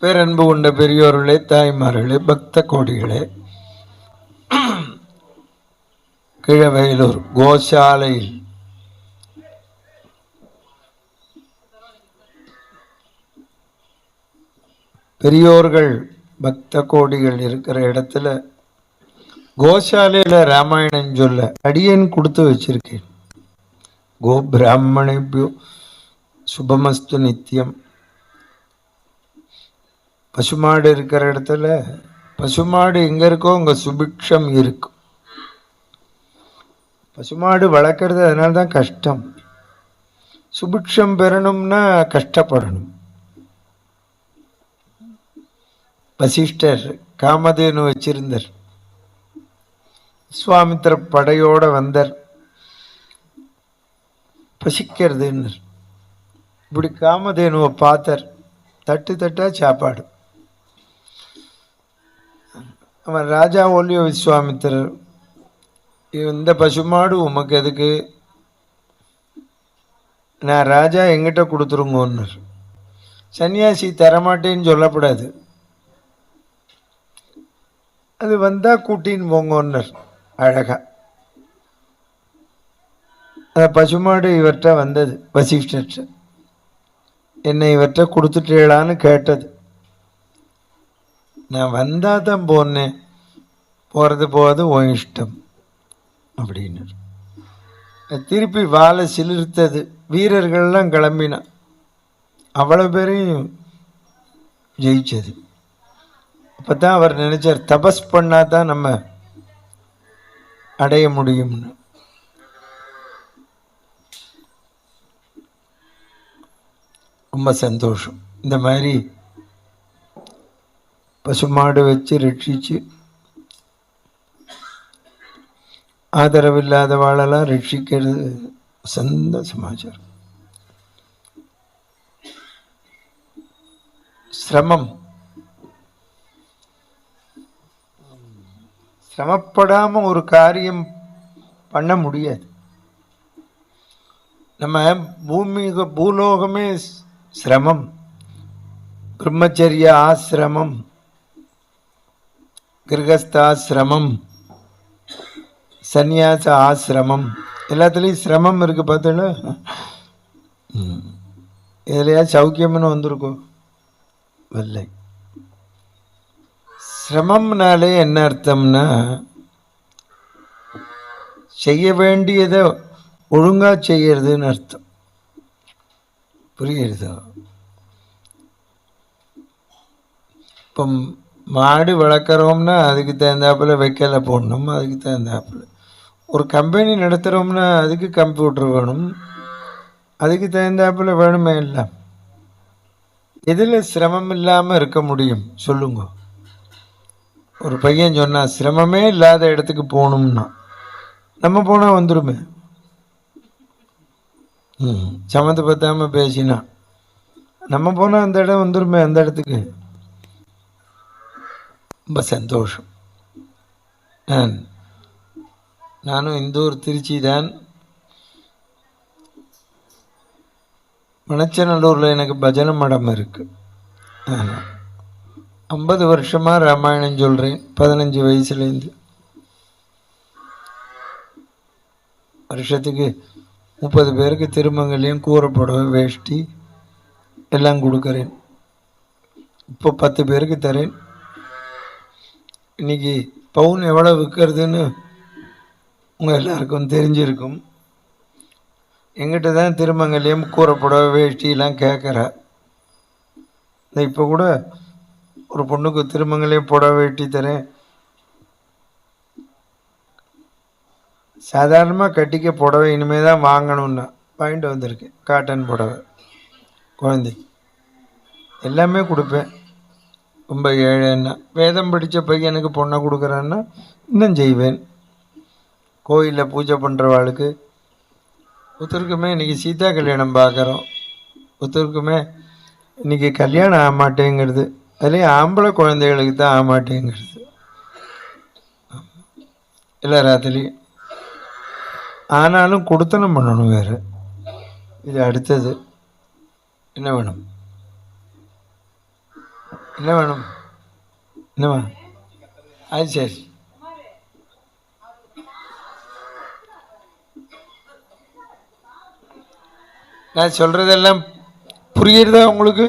பேரன்பு கொண்ட பெரியோர்களே, தாய்மார்களே, பக்த கோடிகளே, கீழவயலூர் கோசாலையில் பெரியோர்கள் பக்த கோடிகள் இருக்கிற இடத்துல கோசாலையில் ராமாயணம் சொல்ல அடியேன் கொடுத்து வச்சிருக்கேன். கோ பிராமணேபியோ சுபமஸ்து நித்தியம். பசுமாடு இருக்கிற இடத்துல பசுமாடு எங்க இருக்கோ அங்க சுபிக்ஷம் இருக்கும். பசுமாடு வளர்க்கறது அதனால தான் கஷ்டம். சுபிக்ஷம் பெறணும்னா கஷ்டப்படணும். வசிஷ்டர் காமதேனு வச்சிருந்தார். விஸ்வாமித்திர படையோட வந்தார். பசிக்கிறதுன்னு இப்படி காமதேனுவை பார்த்தார். தட்டு தட்டா சாப்பாடு. அவன் ராஜா ஒல்லியோ விஸ்வாமித்திரர், இந்த பசுமாடு உமக்கு எதுக்கு? நான் ராஜா எங்கிட்ட கொடுத்துருங்கன்னார். சன்னியாசி தரமாட்டேன்னு சொல்லப்படாது. அது வந்தா கூட்டின்னு போங்கன்னார் அழகா. அந்த பசுமாடு இவர்கிட்ட வந்தது. வசிஷ்டர் என்னை இவர்கிட்ட கொடுத்துட்டேளான்னு கேட்டது. நான் வந்தா தான் போனேன், போறது போவது உன் இஷ்டம் அப்படின்னு திருப்பி வாழை சிலிர்த்தது. வீரர்கள்லாம் கிளம்பினான். அவ்வளவு பேரையும் ஜெயிச்சது. அப்பதான் அவர் நினைச்சார், தபஸ் பண்ணாதான் நம்ம அடைய முடியும்னு. ரொம்ப சந்தோஷம். இந்த மாதிரி பசுமாடு வச்சு ரட்சிச்சு ஆதரவில்லாத வாழலாம் ரட்சிக்கிறது சந்த சமாச்சாரம். சிரமப்படாம ஒரு காரியம் பண்ண முடியாது. நம்ம பூலோகமே சிரமம். பிரம்மச்சரிய ஆசிரமம், கிரகஸ்தாசிரமம், சந்நியாச ஆசிரமம், எல்லாத்துலேயும் சிரமம் இருக்கு. பார்த்தல இதுலையா சௌக்கியம்னு வந்திருக்கோ? இல்லை. சிரமம்னாலே என்ன அர்த்தம்னா, செய்ய வேண்டியதை ஒழுங்கா செய்யறதுன்னு அர்த்தம். புரியுதா? இப்போ மாடு வளர்க்குறோம்னா அதுக்கு தகுந்தாப்புல வைக்கலை போடணும். அதுக்கு தகுந்தாப்புல ஒரு கம்பெனி நடத்துகிறோம்னா அதுக்கு கம்ப்யூட்டர் வேணும். அதுக்கு தகுந்தாப்புல வேணுமே எல்லாம். எதில் சிரமம் இல்லாமல் இருக்க முடியும் சொல்லுங்க? ஒரு பையன் சொன்னா சிரமமே இல்லாத இடத்துக்கு போகணும்னா நம்ம போனால் வந்துடுமே. சமந்து பத்தாம பேசினா நம்ம போனால் அந்த இடம் வந்துடுமே. அந்த இடத்துக்கு ரொம்ப சந்தோஷம். நானும் இந்த ஊர் திருச்சி தான். மணச்சநல்லூரில் எனக்கு பஜனை மடம் இருக்கு. 50 வருஷமா ராமாயணம் சொல்றேன். 15 வயசுலேருந்து வருஷத்துக்கு 30 பேருக்கு திருமங்கலையும் கூறப்படவை வேஷ்டி எல்லாம் கொடுக்குறேன். இப்போ 10 பேருக்கு தரேன். இன்னைக்கு பவுன் எவ்வளோ விற்கிறதுன்னு உங்கள் எல்லாருக்கும் தெரிஞ்சிருக்கும். எங்கிட்ட தான் திருமங்கலையும் கூறப்படவை வேஷ்டிலாம் கேட்குறா. இப்போ கூட ஒரு பொண்ணுக்கு திருமங்கலையும் புடவை வேட்டி தரேன். சாதாரணமாக கட்டிக்க புடவை இனிமே தான் வாங்கணும்னா வாங்கிட்டு வந்திருக்கேன். காட்டன் புடவை குழந்தை எல்லாமே கொடுப்பேன். ரொம்ப ஏழைன்னா வேதம் படித்த பையனுக்கு பொண்ணை கொடுக்குறான்னா இன்னும் செய்வேன். கோயிலில் பூஜை பண்ணுறவாளுக்கு ஒருத்தருக்குமே இன்றைக்கி சீதா கல்யாணம் பார்க்குறோம். ஒருத்தருக்குமே இன்றைக்கி கல்யாணம் ஆக மாட்டேங்கிறது. அதுலேயும் ஆம்பளை குழந்தைகளுக்கு தான் ஆக மாட்டேங்கிறது எல்லாராத்துலேயும். ஆனாலும் கொடுத்தனம் பண்ணணும். வேறு இது அடுத்தது என்ன வேணும்? என்ன வேணும்? என்னவா? அது சரி. நான் சொல்றதெல்லாம் புரியுறதா உங்களுக்கு?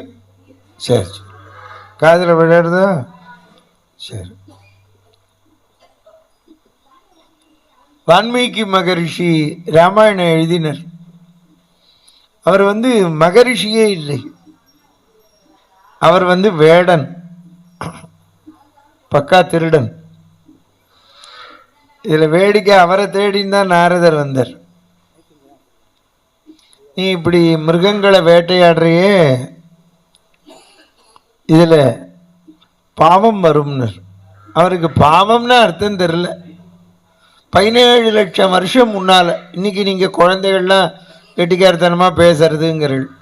சரி, காதில் விளையாடுதா? சரி. வால்மீகி மகரிஷி ராமாயணம் எழுதினர். அவர் மகரிஷியே இல்லை, அவர் வேடன், பக்கா திருடன். இதுல வேடிக்கை, அவரை தேடின்னு தான் நாரதர் வந்தார். நீ இப்படி மிருகங்களை வேட்டையாடுறையே, இதுல பாவம் வரும்னர். அவருக்கு பாவம்னா அர்த்தம் தெரியல. 17 லட்சம் வருஷம் முன்னால, இன்னைக்கு நீங்க குழந்தைகள்லாம் கெட்டிக்காரத்தனமா பேசுறதுங்கிறீர்கள்.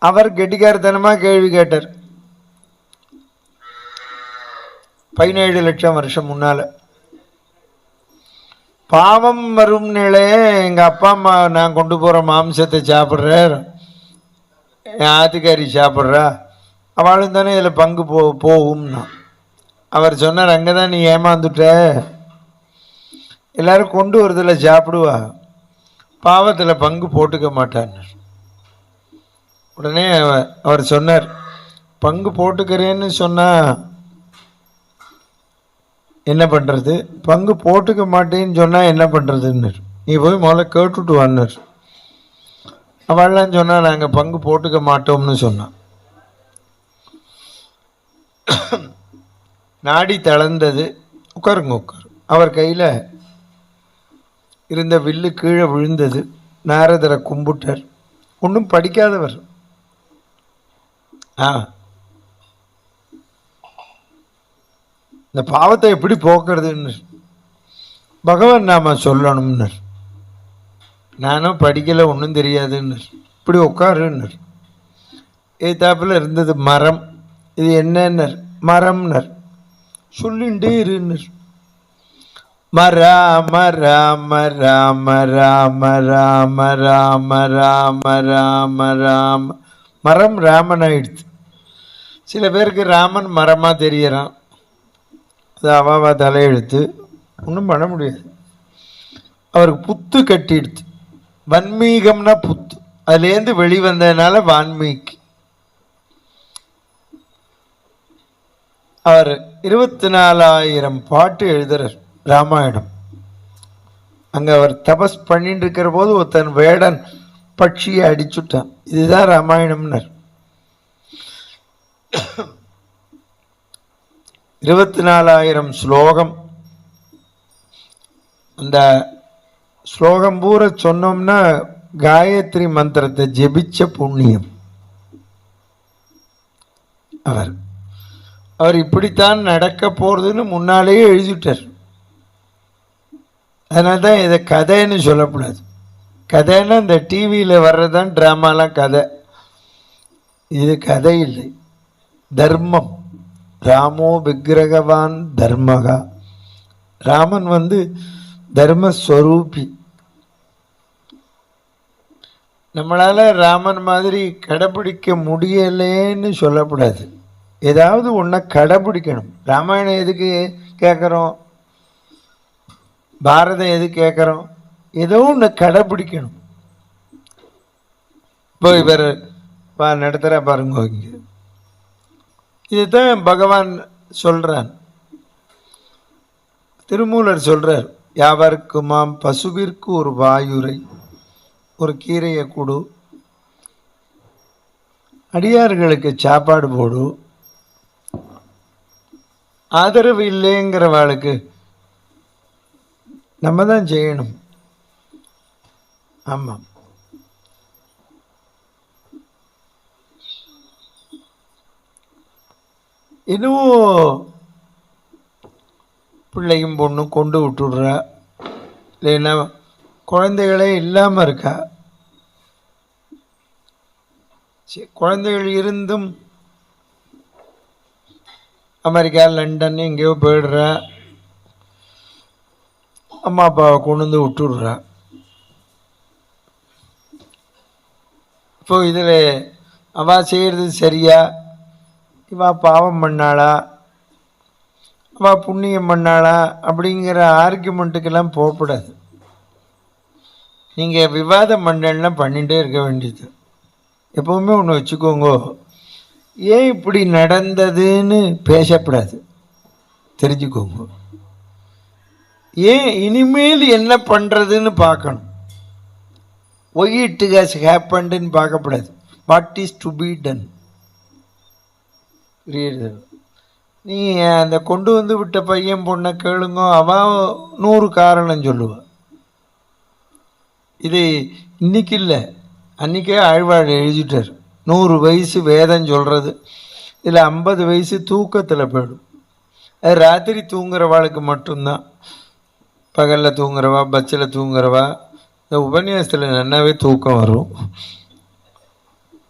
அவர் கெட்டிக்காரத்தனமா கேள்வி கேட்டார் 17 லட்சம் வருஷம் முன்னால. பாவம் வரும் நிலையே, எங்க அப்பா அம்மா நான் கொண்டு போற மாம்சத்தை சாப்பிட்றார், என் ஆத்துக்காரி சாப்பிட்றா, அவளும் தானே இதில் பங்கு போகும்னா. அவர் சொன்னார், அங்கதான் நீ ஏமாந்துட்ட, எல்லாரும் கொண்டு வரதில் சாப்பிடுவா, பாவத்தில் பங்கு போட்டுக்க மாட்டான். உடனே அவர் சொன்னார், பங்கு போட்டுக்கிறேன்னு சொன்னா என்ன பண்றது, பங்கு போட்டுக்க மாட்டேன்னு சொன்னா என்ன பண்றதுன்னு, நீ போய் முதல்ல கேட்டுட்டு வந்தார். அவள்லாம் சொன்னா நாங்க பங்கு போட்டுக்க மாட்டோம்னு சொன்னான். நாடி தளர்ந்தது. உட்காருங்க உட்காரு. அவர் கையில இருந்த வில்லு கீழே விழுந்தது. நாரதரை கும்பிட்டார். ஒன்றும் படிக்காதவர். இந்த பாவத்தை எப்படி போக்குறதுன்னு பகவான் நாம சொல்லணும்னு. நானும் படிக்கல, ஒன்றும் தெரியாதுன்னு. இப்படி உட்காருன்னர். ஏத்தாப்புல இருந்தது மரம். இது என்னன்னர்? மரம்னர். சொல்லிண்டே இருன்னர். ராம ராம ராம ராம ராம ராம ராம ராம ராம. மரம் ராமன் ஆயிடுச்சு. சில பேருக்கு ராமன் மரமா தெரியறான். அது அவாவா தலையெழுத்து, ஒன்றும் பண்ண முடியாது. அவருக்கு புத்து கட்டிடுச்சு. வன்மீகம்னா புத்து, அதுலேருந்து வெளிவந்ததுனால வான்மீகி. அவர் 24,000 பாட்டு எழுதுறார் ராமாயணம். அங்க அவர் தபஸ் பண்ணிட்டு இருக்கிற போது ஒருத்தன் வேடன் பட்சியை அடிச்சுட்டான். இதுதான் ராமாயணம்னர். 24,000 ஸ்லோகம். அந்த ஸ்லோகம் பூரா சொன்னோம்னா காயத்ரி மந்திரத்தை ஜெபிச்ச புண்ணியம். அவர் இப்படித்தான் நடக்க போறதுன்னு முன்னாலேயே எழுதிட்டார். அதனால்தான் இதை கதைன்னு சொல்லக்கூடாது. கதைன்னா இந்த டிவியில் வர்றதான் டிராமாலாம் கதை. இது கதை இல்லை, தர்மம். ராமோ விக்கிரகவான் தர்மகா. ராமன் தர்மஸ்வரூபி. நம்மளால ராமன் மாதிரி கடைபிடிக்க முடியலேன்னு சொல்லக்கூடாது. ஏதாவது ஒன்றை கடைபிடிக்கணும். ராமாயணம் எதுக்கு கேட்குறோம், பாரதம் எது கேட்குறோம், ஏதோ ஒன்று கடைபிடிக்கணும். இப்போ இவர் நடத்துகிற பாருங்க, இங்கே இதுதான் பகவான் சொல்றான். திருமூலர் சொல்றார், யாவருக்குமாம் பசுவிற்கு ஒரு வாயுரை, ஒரு கீரையை கொடு, அடியார்களுக்கு சாப்பாடு போடு, ஆதரவு இல்லைங்கிறவாளுக்கு நம்ம தான் செய்யணும். ஆமாம். இன்னும் பிள்ளையும் பொண்ணும் கொண்டு விட்டுடுறா, இல்லைன்னா குழந்தைகளே இல்லாமல் இருக்கா. குழந்தைகள் இருந்தும் அமெரிக்கா, லண்டன் எங்கேயோ போயிடுறா, அம்மா அப்பாவை கொண்டு வந்து விட்டுடுறா. இப்போ இதில் அவ செய்கிறது சரியா இவா பாவம் பண்ணாளா அவா புண்ணியம் பண்ணாளா அப்படிங்கிற ஆர்கியூமெண்ட்டுக்கெல்லாம் போகக்கூடாது. நீங்கள் விவாதம் பண்ணலாம் பண்ணிகிட்டே இருக்க வேண்டியது. எப்போவுமே ஒன்று வச்சுக்கோங்க, ஏன் இப்படி நடந்ததுன்னு பேசப்படாது, தெரிஞ்சுக்கோங்க. ஏன் இனிமேல் என்ன பண்ணுறதுன்னு பார்க்கணும். ஒய் இட் ஹஸ் ஹேப்பன்டுன்னு பார்க்கப்படாது. What is to be done. நீ அந்த கொண்டு வந்து விட்ட பையன் பொண்ணை கேளுங்க, அவன் 100 காரணம் சொல்லுவான். இது இன்னைக்கு இல்லை, அன்றைக்கே ஆழ்வார் எழுதிட்டார். 100 வயசு வேதம் சொல்கிறது, இதில் 50 வயசு தூக்கத்தில் போயிடும். அது ராத்திரி தூங்குறவாளுக்கு மட்டும்தான். பகலில் தூங்குறவா, பஸ்ஸில் தூங்குறவா, இந்த உபன்யாசத்தில் நன்னாவே தூக்கம் வரும்.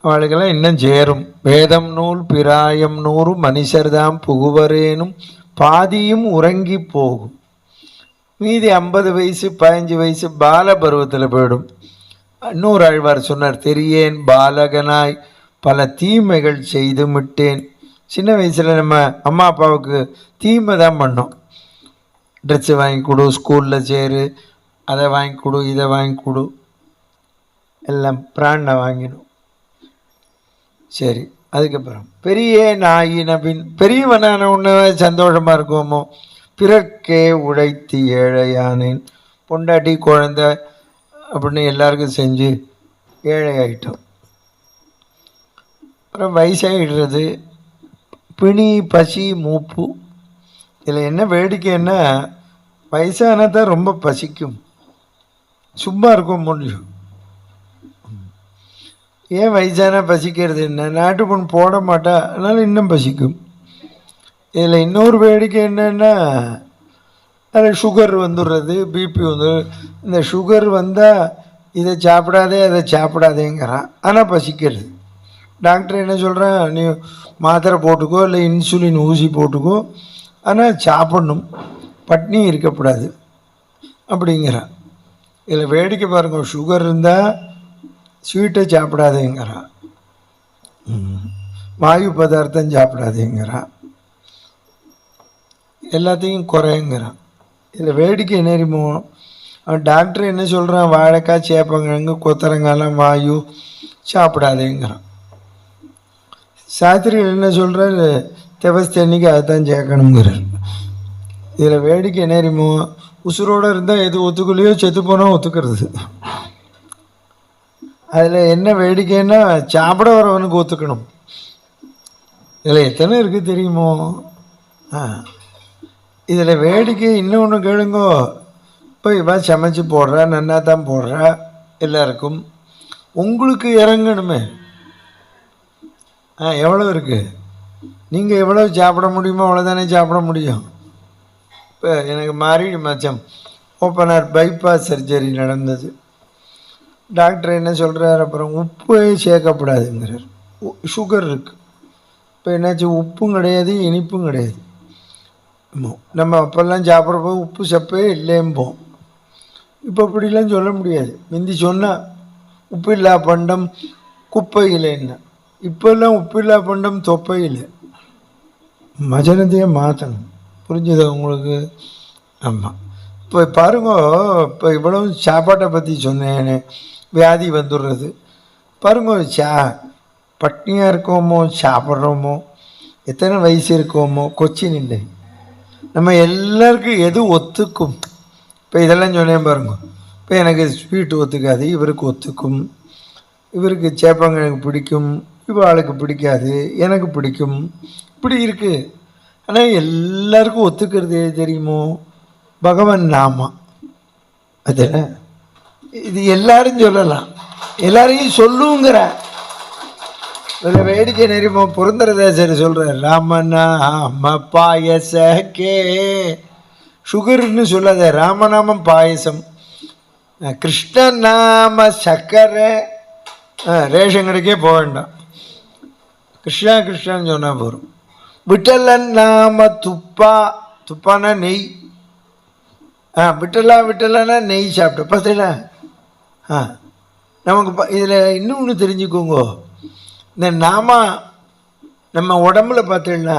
அவளுக்கெல்லாம் இன்னும் சேரும். வேதம் நூல் பிராயம் 100 மனுஷர்தாம் புகுவரேனும் பாதியும் உறங்கி போகும். மீதி 50 வயசு 15 வயசு பால பருவத்தில் போயிடும். இன்னொரு ஆழ்வார் சொன்னார், தெரியேன் பாலகனாய் பல தீமைகள் செய்து விட்டேன். சின்ன வயசில் நம்ம அம்மா அப்பாவுக்கு தீமை தான் பண்ணோம். ட்ரெஸ்ஸு வாங்கி கொடு, ஸ்கூலில் சேரு, அதை வாங்கி கொடு, இதை வாங்கி கொடு, எல்லாம் பிராண்டை வாங்கிடும். சரி, அதுக்கப்புறம் பெரிய நாயின பின் பெரியவனான ஒன்று சந்தோஷமாக இருக்குவோமோ. பிறர்க்கே உழைத்து ஏழையானேன். பொண்டாட்டி குழந்தை அப்படின்னு எல்லாருக்கும் செஞ்சு ஏழை ஆகிட்டோம். அப்புறம் வயசாகிடுறது, பிணி பசி மூப்பு. இதில் என்ன வேடிக்கைன்னா, வயசானா தான் ரொம்ப பசிக்கும், சும்மா இருக்க முடியும். ஏன் வயசானா பசிக்கிறது என்ன, நாட்டு பொண்ணு போட மாட்டா, அதனால் இன்னும் பசிக்கும். இதில் இன்னொரு வேடிக்கை என்னென்னா, அதில் சுகர் வந்துடுறது, பிபி வந்துடுறது. இந்த சுகர் வந்தால் இதை சாப்பிடாதே அதை சாப்பிடாதேங்கிறான், ஆனால் பசிக்கிறது. டாக்டர் என்ன சொல்கிறான், நீ மாத்திரை போட்டுக்கோ இல்லை இன்சுலின் ஊசி போட்டுக்கோ, ஆனால் சாப்பிட்ணும், பட்னி இருக்கக்கூடாது அப்படிங்கிறான். இதில் வேடிக்கை பாருங்கள், சுகர் இருந்தால் ஸ்வீட்டை சாப்பிடாதேங்கிறான், வாயு பதார்த்தம் சாப்பிடாதேங்கிறான், எல்லாத்தையும் குறையுங்கிறான். இதில் வேடிக்கை நேரிமோ, அவன் டாக்டர் என்ன சொல்கிறான், வாழைக்காய் சேப்பங்கிழங்கு கொத்தரங்காலாம் வாயு சாப்பிடாதேங்கிறான். சாஸ்திரிகள் என்ன சொல்கிறார், தெவஸ்தி அன்னைக்கு அதுதான் சேர்க்கணுங்கிறார். இதில் வேடிக்கை நேரிமோ, உசுரோடு இருந்தால் எது ஒத்துக்கலையோ செத்து போனால் ஒத்துக்கிறது. அதில் என்ன வேடிக்கைன்னா, சாப்பிட வரவனுக்கு ஒத்துக்கணும். இதில் எத்தனை இருக்குது தெரியுமோ. இதில் வேடிக்கை இன்னொன்று கேளுங்கோ. இப்போ இவா சமைச்சு போடுறா, நன்னா தான் போடுறா, எல்லாருக்கும். உங்களுக்கு இறங்கணுமே. எவ்வளோ இருக்குது, நீங்கள் எவ்வளோ சாப்பிட முடியுமோ அவ்வளோதானே சாப்பிட முடியும். இப்போ எனக்கு மாறி மச்சம் ஓப்பனர் பைபாஸ் சர்ஜரி நடந்தது. டாக்டர் என்ன சொல்கிறார், அப்புறம் உப்பே சேர்க்கப்படாதுங்கிறார். சுகர் இருக்குது. இப்போ என்னாச்சு, உப்பும் கிடையாது இனிப்பும் கிடையாது. நம்ம அப்போல்லாம் சாப்பிட்றப்போ உப்பு சப்பே இல்லைம்போம். இப்போ இப்படிலாம் சொல்ல முடியாது. முந்தி சொன்னால் உப்பு இல்லா பண்டம் குப்பையில் என்ன, இப்போல்லாம் உப்பு இல்லா பண்டம் தொப்பையில். மஜனத்தையே மாற்றணும், புரிஞ்சுதா உங்களுக்கு? ஆமாம். இப்போ பாருங்க, இப்போ இவ்வளவு சாப்பாட்டை பற்றி சொன்னேன்னு வியாதி வந்துடுறது பாருங்க. பட்னியாக இருக்கோமோ சாப்பிட்றோமோ, எத்தனை வயசு இருக்கோமோ கொச்சின் இல்லை. நம்ம எல்லாருக்கும் எது ஒத்துக்கும். இப்போ இதெல்லாம் சொன்னேன் பாருங்க. இப்போ எனக்கு ஸ்வீட்டு ஒத்துக்காது, இவருக்கு ஒத்துக்கும். இவருக்கு சேப்பங்கிழங்கு பிடிக்கும், இவாளுக்கு பிடிக்காது, எனக்கு பிடிக்கும், இப்படி இருக்குது. ஆனால் எல்லாருக்கும் ஒத்துக்கிறது எது தெரியுமோ, பகவன் நாமா. அதில் இது எல்லாரும் சொல்லலாம், எல்லாரையும் சொல்லுங்கிற. இதில் வேடிக்கை நெறிமோ புரந்தரதாசர் சொல்கிறார், ராமநாம பாயசக்கே. சுகர்னு சொல்லாத, ராமநாமம் பாயசம். கிருஷ்ணநாம சக்கரை. ரேஷன் கடைக்கே போக வேண்டாம், கிருஷ்ணா கிருஷ்ணான்னு சொன்னால் போகும். விட்டலன் நாம துப்பா. துப்பானா நெய். விட்டலா விட்டலான்னா நெய் சாப்பிட்டோம் பார்த்தீங்களா. நமக்கு இதில் இன்னொன்று தெரிஞ்சுக்கோங்க. இந்த நாமா நம்ம உடம்புல பார்த்தீங்கன்னா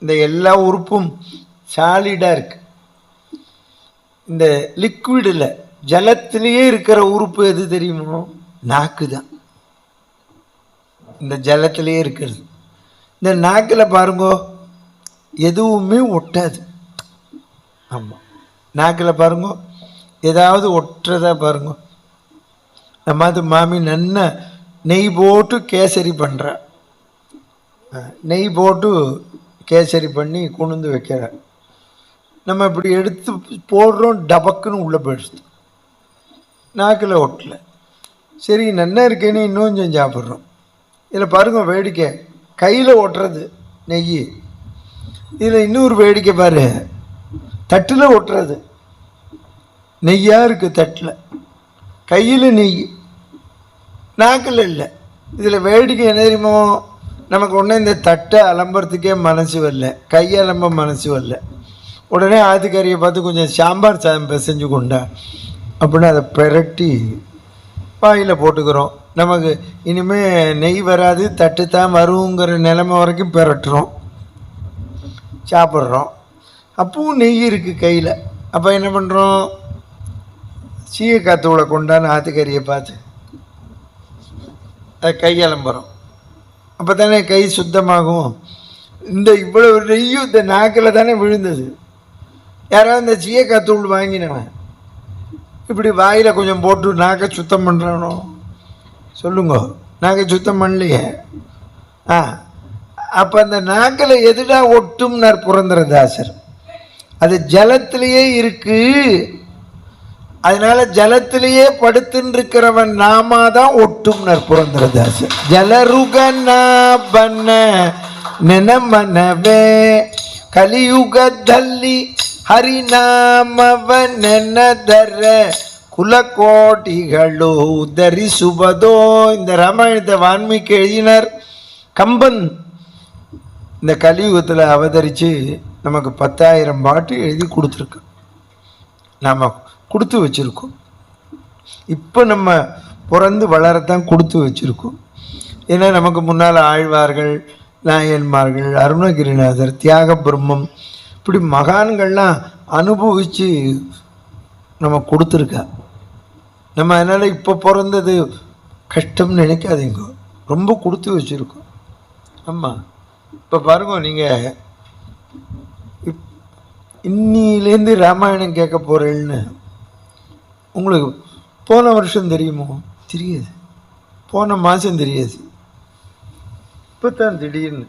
இந்த எல்லா உறுப்பும் சாலிடாக இருக்கு. இந்த லிக்விடில் ஜலத்திலேயே இருக்கிற உறுப்பு எது தெரியுமோ? நாக்கு தான். இந்த ஜலத்திலேயே இருக்கிறது. இந்த நாக்கில் பாருங்கோ எதுவுமே ஒட்டாது. ஆமாம், நாக்கில் பாருங்க ஏதாவது ஒட்டுறதா பாருங்க. நம்ம அது மாமி நன்ன நெய் போட்டு கேசரி பண்ணுற, நெய் போட்டு கேசரி பண்ணி கொண்டு வைக்கிற, நம்ம இப்படி எடுத்து போடுறோம், டபக்குன்னு உள்ளே போயிடுது, நாக்கில் ஒட்டலை. சரி நன்னா இருக்கேன்னு இன்னும் கொஞ்சம் சாப்பிட்றோம். இதில் பாருங்க வேடிக்கை, கையில் ஒட்டுறது நெய். இதில் இன்னொரு வேடிக்கை பாரு, தட்டில் ஒட்டுறது நெய்யாக இருக்குது, தட்டில் கையில் நெய், நாக்கில் இல்லை. இதில் வேடிக்கை என்ன தெரியுமோ? நமக்கு உடனே இந்த தட்டை அலம்புறதுக்கே மனசு வரல, கையை அலம்ப மனசு வரல. உடனே ஆத்துக்கறியை பார்த்து கொஞ்சம் சாம்பார் சாதம் பிசைஞ்சு கொண்டா அப்படின்னு அதை பிரட்டி வாயில் போட்டுக்கிறோம். நமக்கு இனிமேல் நெய் வராது, தட்டு தான் வருங்கிற நிலைமை வரைக்கும் பிரட்டுறோம், சாப்பிட்றோம். அப்பவும் நெய் இருக்குது கையில். அப்போ என்ன பண்ணுறோம்? சீயக்காத்தூளை கொண்டான்னு ஆத்துக்கறியை பார்த்து அதை கையலம்புறோம். அப்போ தானே கை சுத்தமாகும். இந்த இவ்வளவு நெய்யும் இந்த நாக்கில் தானே விழுந்தது. யாராவது இந்த சீயக்காத்தூள் வாங்கினவன் இப்படி வாயில் கொஞ்சம் போட்டு நாக்கை சுத்தம் பண்ணுறானோ? சொல்லுங்க, நாக்கை சுத்தம் பண்ணலையே. அப்போ அந்த நாக்கில் எதுடா ஒட்டும்னார் புரந்தரதாசர். அது ஜலத்திலேயே இருக்கு, அதனால ஜலத்திலேயே படுத்துன்னு இருக்கிறவன் நாமா தான் ஒட்டும்னார் புரந்தரதாசர். ஜலருகனாபன ನೆನಮನವೇ ಕಲಿಯುಗದಲ್ಲಿ ಹರಿನಾಮವ ನೆನದರ குலக்கோட்டிகளோ தரிசுபதோ. இந்த ராமாயணத்தை வான்மீகி எழுதினார் கம்பன். இந்த கலியுகத்தில் அவதரித்து நமக்கு 10,000 பாட்டு எழுதி கொடுத்துருக்கு, நாம் கொடுத்து வச்சுருக்கோம். இப்போ நம்ம பிறந்து வளரத்தான் கொடுத்து வச்சுருக்கோம். ஏன்னா நமக்கு முன்னால் ஆழ்வார்கள், நாயன்மார்கள், அருணகிரிநாதர், தியாக பிரம்மம், இப்படி மகான்கள்லாம் அனுபவித்து நம்ம கொடுத்துருக்கா. நம்ம அதனால் இப்போ பிறந்தது கஷ்டம்னு நினைக்காதீங்க, ரொம்ப கொடுத்து வச்சுருக்கோம். ஆமாம், இப்போ பாருங்க, நீங்கள் இன்னிலேருந்து ராமாயணம் கேட்க போகிறேன்னு உங்களுக்கு போன வருஷம் தெரியுமோ? தெரியாது. போன மாதம் தெரியாது. இப்போ தான் திடீர்னு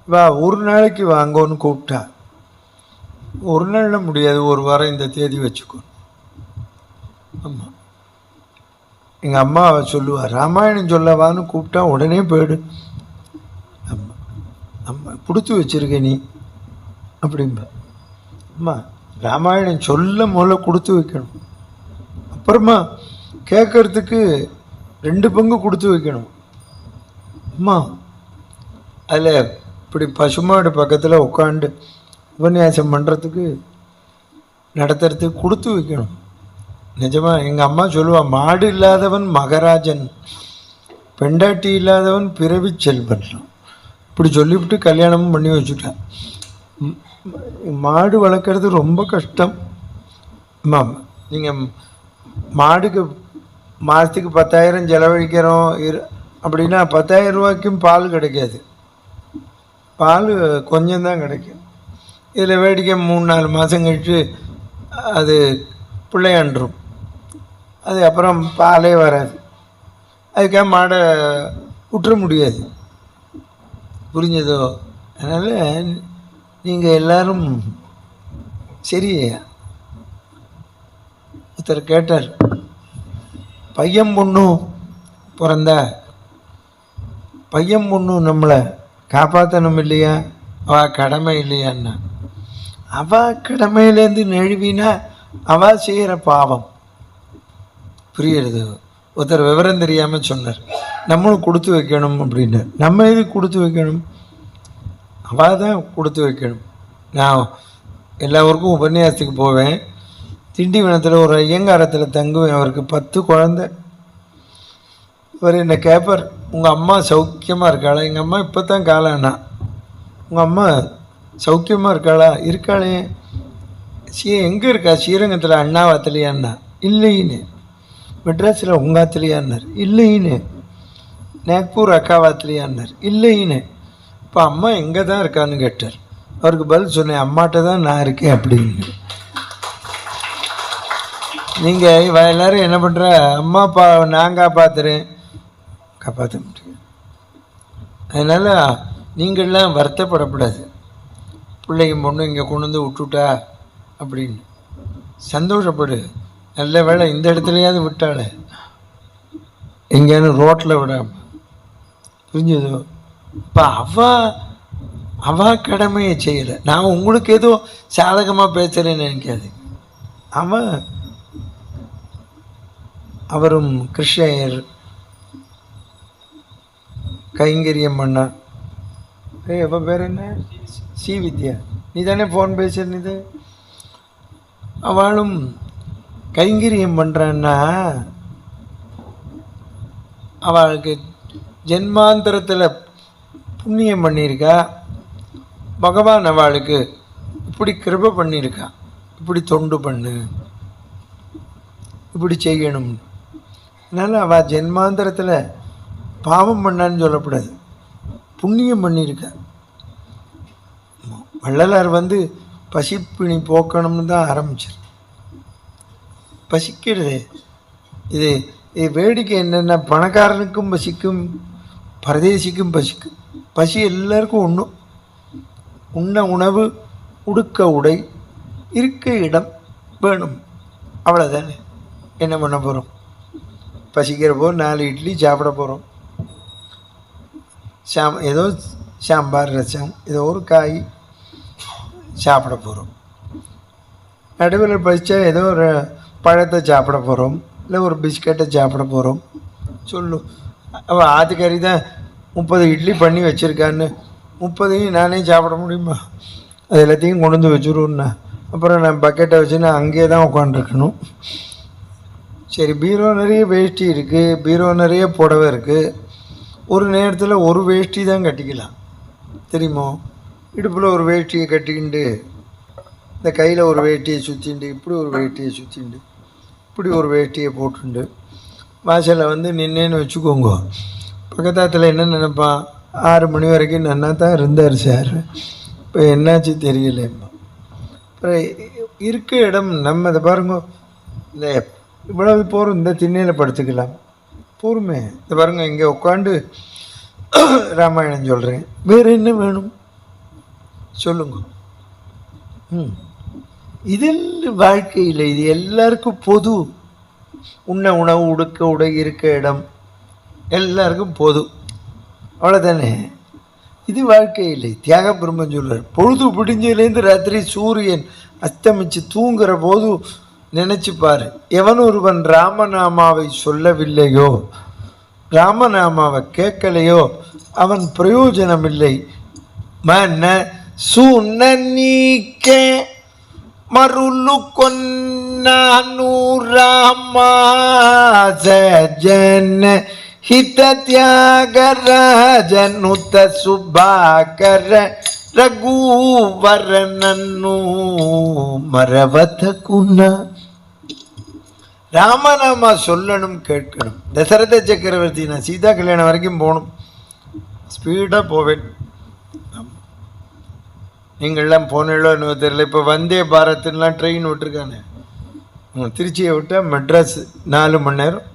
வா, ஒரு நாளைக்கு வாங்கன்னு கூப்பிட்டா, ஒரு நாளில் முடியாது, ஒரு வாரம் இந்த தேதி வச்சுக்கோ. ஆமாம், எங்கள் அம்மா சொல்லுவாள், ராமாயணம் சொல்லவான்னு கூப்பிட்டா உடனே போயிடு. ஆமாம், அம்மா கொடுத்து வச்சிருக்க நீ அப்படின்பா. அம்மா ராமாயணம் சொல்ல முதல்ல கொடுத்து வைக்கணும், அப்புறமா கேட்கறதுக்கு 2 பங்கு கொடுத்து வைக்கணும். அம்மா அதில் இப்படி பசுமாடு பக்கத்தில் உட்காந்து உபன்யாசம் பண்ணுறதுக்கு நடத்துறதுக்கு கொடுத்து வைக்கணும். நிஜமாக எங்கள் அம்மா சொல்லுவாள், மாடு இல்லாதவன் மகராஜன், பெண்டாட்டி இல்லாதவன் பிறவி செல்வன்றான். இப்படி சொல்லிவிட்டு கல்யாணமும் பண்ணி வச்சுட்டான். மாடு வளர்க்குறது ரொம்ப கஷ்டம். ஆமாம், நீங்கள் மாடுக்கு மாதத்துக்கு 10,000 செலவழிக்கிறோம் அப்படின்னா 10,000 ரூபாய்க்கும் பால் கிடைக்காது, பால் கொஞ்சம்தான் கிடைக்கும். இதில் வேடிக்கை 3-4 மாதம் கழித்து அது பிள்ளையாண்டுரும், அது அப்புறம் பாலே வராது. அதுக்காக மாடை விட்டுற முடியாது, புரிஞ்சதோ? அதனால் நீங்கள் எல்லாரும் சரி. ஒருத்தர் கேட்டார், பையன் பொண்ணும் பிறந்தா பையன் பொண்ணும் நம்மளை காப்பாற்றணும் இல்லையா, அவள் கடமை இல்லையான்னா? அவள் கடமையிலேருந்து நழுவினா அவள் செய்கிற பாவம். புரியுறது? ஒருத்தர் விவரம் தெரியாமல் சொன்னார், நம்மளும் கொடுத்து வைக்கணும் அப்படின்னார். நம்ம எது கொடுத்து வைக்கணும்? அவள் தான் கொடுத்து வைக்கணும். நான் எல்லா ஊருக்கும் உபன்யாசத்துக்கு போவேன். திண்டிவனத்தில் ஒரு ஐயங்காரத்தில் தங்குவேன். அவருக்கு 10 குழந்தை. அவர் என்னை கேட்பார், உங்கள் அம்மா சௌக்கியமாக இருக்காளா? எங்கள் அம்மா இப்போ தான் காலானா. உங்கள் அம்மா சௌக்கியமாக இருக்காளா? இருக்காளே. எங்கே இருக்கா? ஸ்ரீரங்கத்தில் அண்ணாவாத்திலையான்னா. இல்லைன்னு. மெட்ராஸில் உங்காத்திலையான்னார். இல்லைன்னு. நாக்பூர் அக்காவாத்திலையான்னார். இல்லைன்னு. இப்போ அம்மா எங்கே தான் இருக்கான்னு கேட்டார். அவருக்கு பதில் சொன்னேன், அம்மாட்ட தான் நான் இருக்கேன் அப்படின்னு. நீங்கள் எல்லோரும் என்ன பண்ணுற, அம்மா அப்பா நான் காப்பாற்றுறேன், காப்பாற்ற முடியும். அதனால் நீங்கள்லாம் வருத்தப்படக்கூடாது. பிள்ளைங்க பொண்ணு இங்கே கொண்டு வந்து விட்டுட்டா அப்படின்னு சந்தோஷப்படு. நல்ல வேலை இந்த இடத்துலையாவது விட்டாள, எங்கேயானு ரோட்டில் விடாம. புரிஞ்சதோ? இப்போ அவ கடமையை செய்யலை. நான் உங்களுக்கு ஏதோ சாதகமாக பேசுகிறேன்னு நினைக்காது. அவரும் கிருஷ்ணயர் கைங்கரியம் பண்ணா. எப்போ பேர் என்ன? வித்யா. நீ தானே ஃபோன் பேசுறது? அவளும் கைங்கரியம் பண்ணுறான்னா அவளுக்கு ஜென்மாந்தரத்தில் புண்ணியம் பண்ணியிருக்கா. பகவான் அவளுக்கு இப்படி கிருபை பண்ணியிருக்கா, இப்படி தொண்டு பண்ணு, இப்படி செய்யணும். அதனால் அவள் ஜென்மாந்தரத்தில் பாவம் பண்ணான்னு சொல்லக்கூடாது, புண்ணியம் பண்ணியிருக்கா. வள்ளலார் பசிப்பிணி போக்கணும்னு தான் ஆரம்பிச்சார். பசிக்கிறது இது வேடிக்கை என்னென்னா, பணக்காரனுக்கும் பசிக்கும், பரதேசிக்கும் பசிக்கும். பசி எல்லாருக்கும் ஒன்றும். உண்ண உணவு, உடுக்க உடை, இருக்க இடம் வேணும், அவ்வளோதானே. என்ன பண்ண போகிறோம்? பசிக்கிறப்போ 4 இட்லி சாப்பிட போகிறோம். ஏதோ சாம்பார் ரசம் ஏதோ ஒரு காய் சாப்பிட போகிறோம். நடுவில் பசிச்சா ஏதோ ஒரு பழத்தை சாப்பிட போகிறோம், இல்லை ஒரு பிஸ்கட்டை சாப்பிட போகிறோம். சொல்லும் அவள் ஆத்துக்கறி தான் 30 இட்லி பண்ணி வச்சுருக்கான்னு 30ஐயும் நானே சாப்பிட முடியுமா? அது எல்லாத்தையும் கொண்டு வந்து வச்சுருவோண்ணா. அப்புறம் நான் பக்கெட்டை வச்சுன்னா அங்கேயே தான் உட்காந்துருக்கணும். சரி, பீரோ நிறைய வேஷ்டி இருக்குது, பீரோ நிறைய புடவை இருக்குது. ஒரு நேரத்தில் ஒரு வேஷ்டி தான் கட்டிக்கலாம், தெரியுமோ? இடுப்பில் ஒரு வேஷ்டியை கட்டிக்கிண்டு, இந்த கையில் ஒரு வேஷ்டியை சுற்றிண்டு, இப்படி ஒரு வேஷ்டியை சுற்றிண்டு, இப்படி ஒரு வேஷ்டியை போட்டுண்டு வாசலில் நின்னேன்னு வச்சுக்கோங்க. பக்கத்தாத்தில் என்ன நினைப்பான், 6 மணி வரைக்கும் நன்னா தான் இருந்தார் சார், இப்போ என்னாச்சு தெரியலம்மா. அப்புறம் இருக்க இடம் நம்ம இதை பாருங்க, இந்த இவ்வளவு போகிறோம், இந்த திண்ணையில் படுத்துக்கலாம் போருமே. இந்த பாருங்க, இங்கே உட்காந்து ராமாயணம் சொல்கிறேன், வேறு என்ன வேணும் சொல்லுங்க. இதில் வாழ்க்கையில் இது எல்லாருக்கும் பொது. உண்ண உணவு, உடுக்க உடை, இருக்க இடம் எல்லாருக்கும் பொது, அவ்வளோதானே. இது வாழ்க்கை இல்லை. தியாக பிரம்மன் சொல்றார், பொழுது பிடிஞ்சதுலேருந்து ராத்திரி சூரியன் அஸ்தமிச்சு தூங்குற போது நினைச்சுப்பாரு, எவன் ஒருவன் ராமநாமாவை சொல்லவில்லையோ, ராமநாமாவை கேட்கலையோ, அவன் பிரயோஜனம் இல்லை. மன சுனீக்க மருளு கொன்னானு ராமாசஜன ಹಿತ ತ್ಯಾಗರಾಜನುತ ಸುಭಾಕರ ರಘುವರನನ್ನು மரவத குண. ராமநாமா சொல்லணும், கேட்கணும். தசரத சக்கரவர்த்தி நான் சீதா கல்யாணம் வரைக்கும் போகணும், ஸ்பீடாக போவேன். நீங்கள்லாம் போனீங்களோ இன்னும் தெரியல. இப்போ வந்தே பாரத்லாம் ட்ரெயின் விட்டுருக்காங்க. திருச்சியை விட்டால் மெட்ராஸ் 4 மணி நேரம்.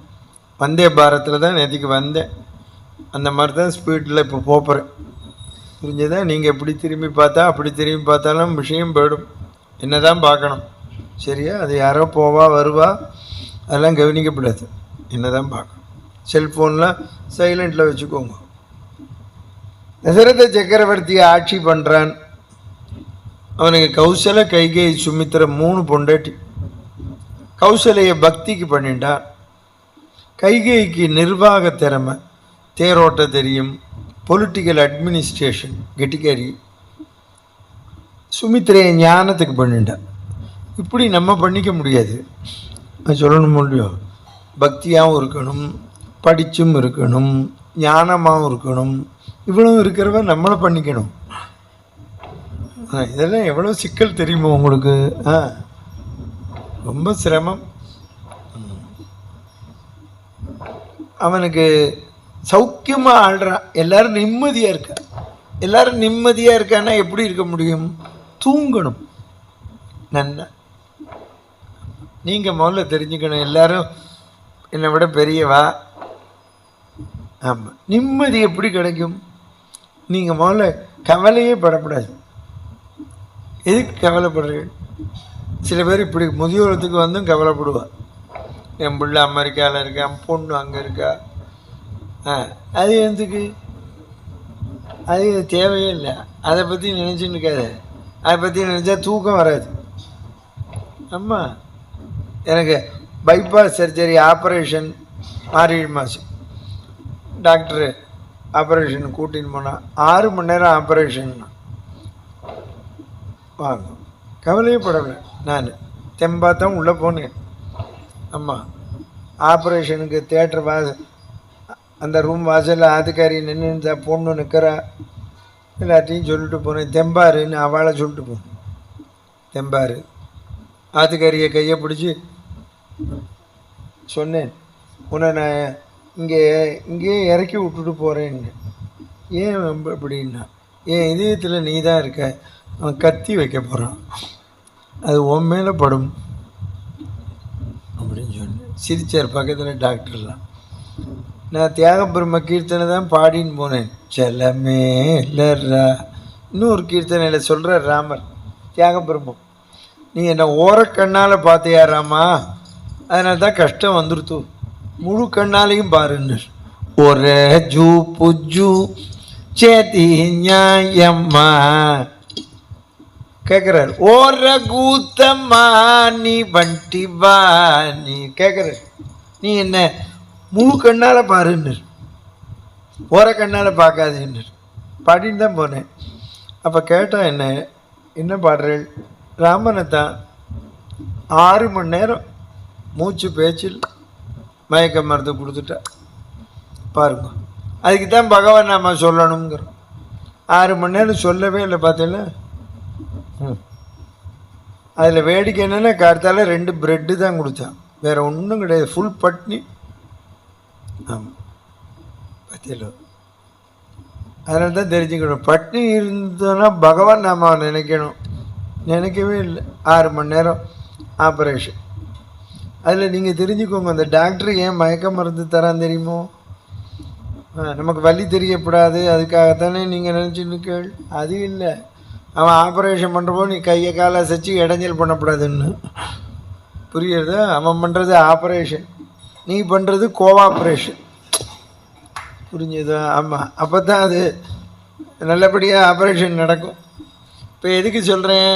வந்தே பாரத்தில் தான் நேற்றுக்கு வந்தேன். அந்த மாதிரி தான் ஸ்பீடில் இப்போ போகிறேன். புரிஞ்சதான்? நீங்கள் எப்படி திரும்பி பார்த்தா அப்படி திரும்பி பார்த்தாலும் விஷயம் போயிடும். என்ன தான் பார்க்கணும், சரியா? அது யாரோ போவா வருவா, அதெல்லாம் கவனிக்கப்படாது. என்ன தான் பார்க்கணும். செல்ஃபோன்லாம் சைலண்டில் வச்சுக்கோங்க. தசரத சக்கரவர்த்தியை ஆட்சி பண்ணுறான். அவனுக்கு கௌசல, கைகேயி, சுமித்திர 3 பொண்டாட்டி. கௌசலையை பக்திக்கு பண்ணிட்டான். கைகேயிக்கு நிர்வாக திறமை, தேரோட்ட தெரியும், பொலிட்டிக்கல் அட்மினிஸ்ட்ரேஷன் கெட்டிக்காரி. சுமித்திரையை ஞானத்துக்கு பண்ணிட்டான். இப்படி நம்ம பண்ணிக்க முடியாது, சொல்லணும் முடியும். பக்தியாகவும் இருக்கணும், படிச்சும் இருக்கணும், ஞானமாகவும் இருக்கணும். இவ்வளோ இருக்கிறவ நம்மளை பண்ணிக்கணும். இதெல்லாம் எவ்வளோ சிக்கல் தெரியுமோ உங்களுக்கு? ரொம்ப சிரமம். அவனுக்கு சௌக்கியமாக ஆள்றான், எல்லாரும் நிம்மதியாக இருக்கா. எல்லாரும் நிம்மதியாக இருக்கான்னா எப்படி இருக்க முடியும்? தூங்கணும் நன்னா. நீங்கள் முதல்ல தெரிஞ்சுக்கணும், எல்லாரும் என்னை விட பெரியவா. ஆமாம், நிம்மதி எப்படி கிடைக்கும்? நீங்கள் முதல்ல கவலையே படக்கூடாது. எதுக்கு கவலைப்படுறீர்கள்? சில பேர் இப்படி முதியோரத்துக்கு வந்தும் கவலைப்படுவார். என் பிள்ளை அமெரிக்காவில் இருக்கான், பொண்ணு அங்கே இருக்கா. அது எதுக்கு? அது தேவையே இல்லை. அதை பற்றி நினச்சின்னு இருக்காது. அதை பற்றி நினச்சா தூக்கம் வராது. ஆமாம், எனக்கு பைபாஸ் சர்ஜரி ஆப்ரேஷன் மாதம் டாக்டரு ஆப்ரேஷன் கூட்டின்னு போனால் 6 மணி நேரம் ஆப்ரேஷன். வாங்க, கவலையே படலை. நான் தெம்பாக தான் உள்ளே போனேன். ஆமாம், ஆப்ரேஷனுக்கு தேட்டர் அந்த ரூம் வாசலில் ஆத்துக்காரி நின்று பொண்ணு நிற்கிறா. எல்லாத்தையும் சொல்லிட்டு போனேன், தெம்பாருன்னு அவளை சொல்லிட்டு போனேன். தெம்பாரு. ஆத்துக்காரியை கையை பிடிச்சி சொன்னேன், உன்னை நான் இங்கேயே இறக்கி விட்டுட்டு போகிறேன்னு. ஏன் அப்படின்னா, என் இதயத்தில் நீ தான் இருக்க. அவன் கத்தி வைக்க போகிறான், அது உன் மேலே படும் அப்படின்னு சொன்னேன். சிரிச்சார் பக்கத்தில் டாக்டர்லாம். நான் தியாகபிரம்ம கீர்த்தனை தான் பாடின்னு போனேன். செல்லமே இல்லைரா. இன்னொரு கீர்த்தனையில் சொல்கிற ராமர் தியாகபிரம்மம், நீ என்னை ஓரக்கண்ணால் பார்த்தியா ராமா, அதனால தான் கஷ்டம் வந்துடுத்து, முழு கண்ணாலையும் பாருன்னு. ஒரு ஜூ புஜு சேத்தி நியாயம்மா கேட்குறாரு. ஓர கூத்தம்மா நீ வண்டி வா நீ கேட்குறாரு. நீ என்ன முழு கண்ணால் பாருன்னு, ஓர கண்ணால் பார்க்காதுன்னு பாடின்னு தான் போனேன். அப்போ கேட்டால் என்ன பாடுறேன்? ராமனை தான் 6 மணி நேரம் மூச்சு பேச்சில் மயக்க மருந்து கொடுத்துட்டா பாருங்க. அதுக்கு தான் பகவான் நாம சொல்லணுங்கிறோம். 6 மணி நேரம் சொல்லவே இல்லை பார்த்தீங்களா? அதில் வேடிக்கை என்னென்னா, கார்த்தால 2 பிரெட்டு தான் கொடுத்தான், வேறு ஒன்றும் கிடையாது. ஃபுல் பட்னி. ஆமாம், பார்த்தீங்களோ? அதனால தான் தெரிஞ்சுக்கணும், பட்னி இருந்தோன்னா பகவான் நாம் நினைக்கணும். நினைக்கவே இல்லை. 6 மணி நேரம் ஆப்ரேஷன். அதில் நீங்கள் தெரிஞ்சுக்கோங்க, அந்த டாக்டர் ஏன் மயக்க மருந்து தரான் தெரியுமோ? நமக்கு வலி தெரியப்படாது, அதுக்காகத்தானே நீங்கள் நினச்சின்னு கேள். அது இல்லை, அவன் ஆப்ரேஷன் பண்ணுறப்போ நீ கையை காலை அசைச்சு இடைஞ்சல் பண்ணக்கூடாதுன்னு. புரியுறதா? அவன் பண்ணுறது ஆப்ரேஷன், நீ பண்ணுறது கோஆப்ரேஷன். புரிஞ்சுதா? ஆமாம், அப்போ தான் அது நல்லபடியாக ஆப்ரேஷன் நடக்கும். இப்போ எதுக்கு சொல்கிறேன்,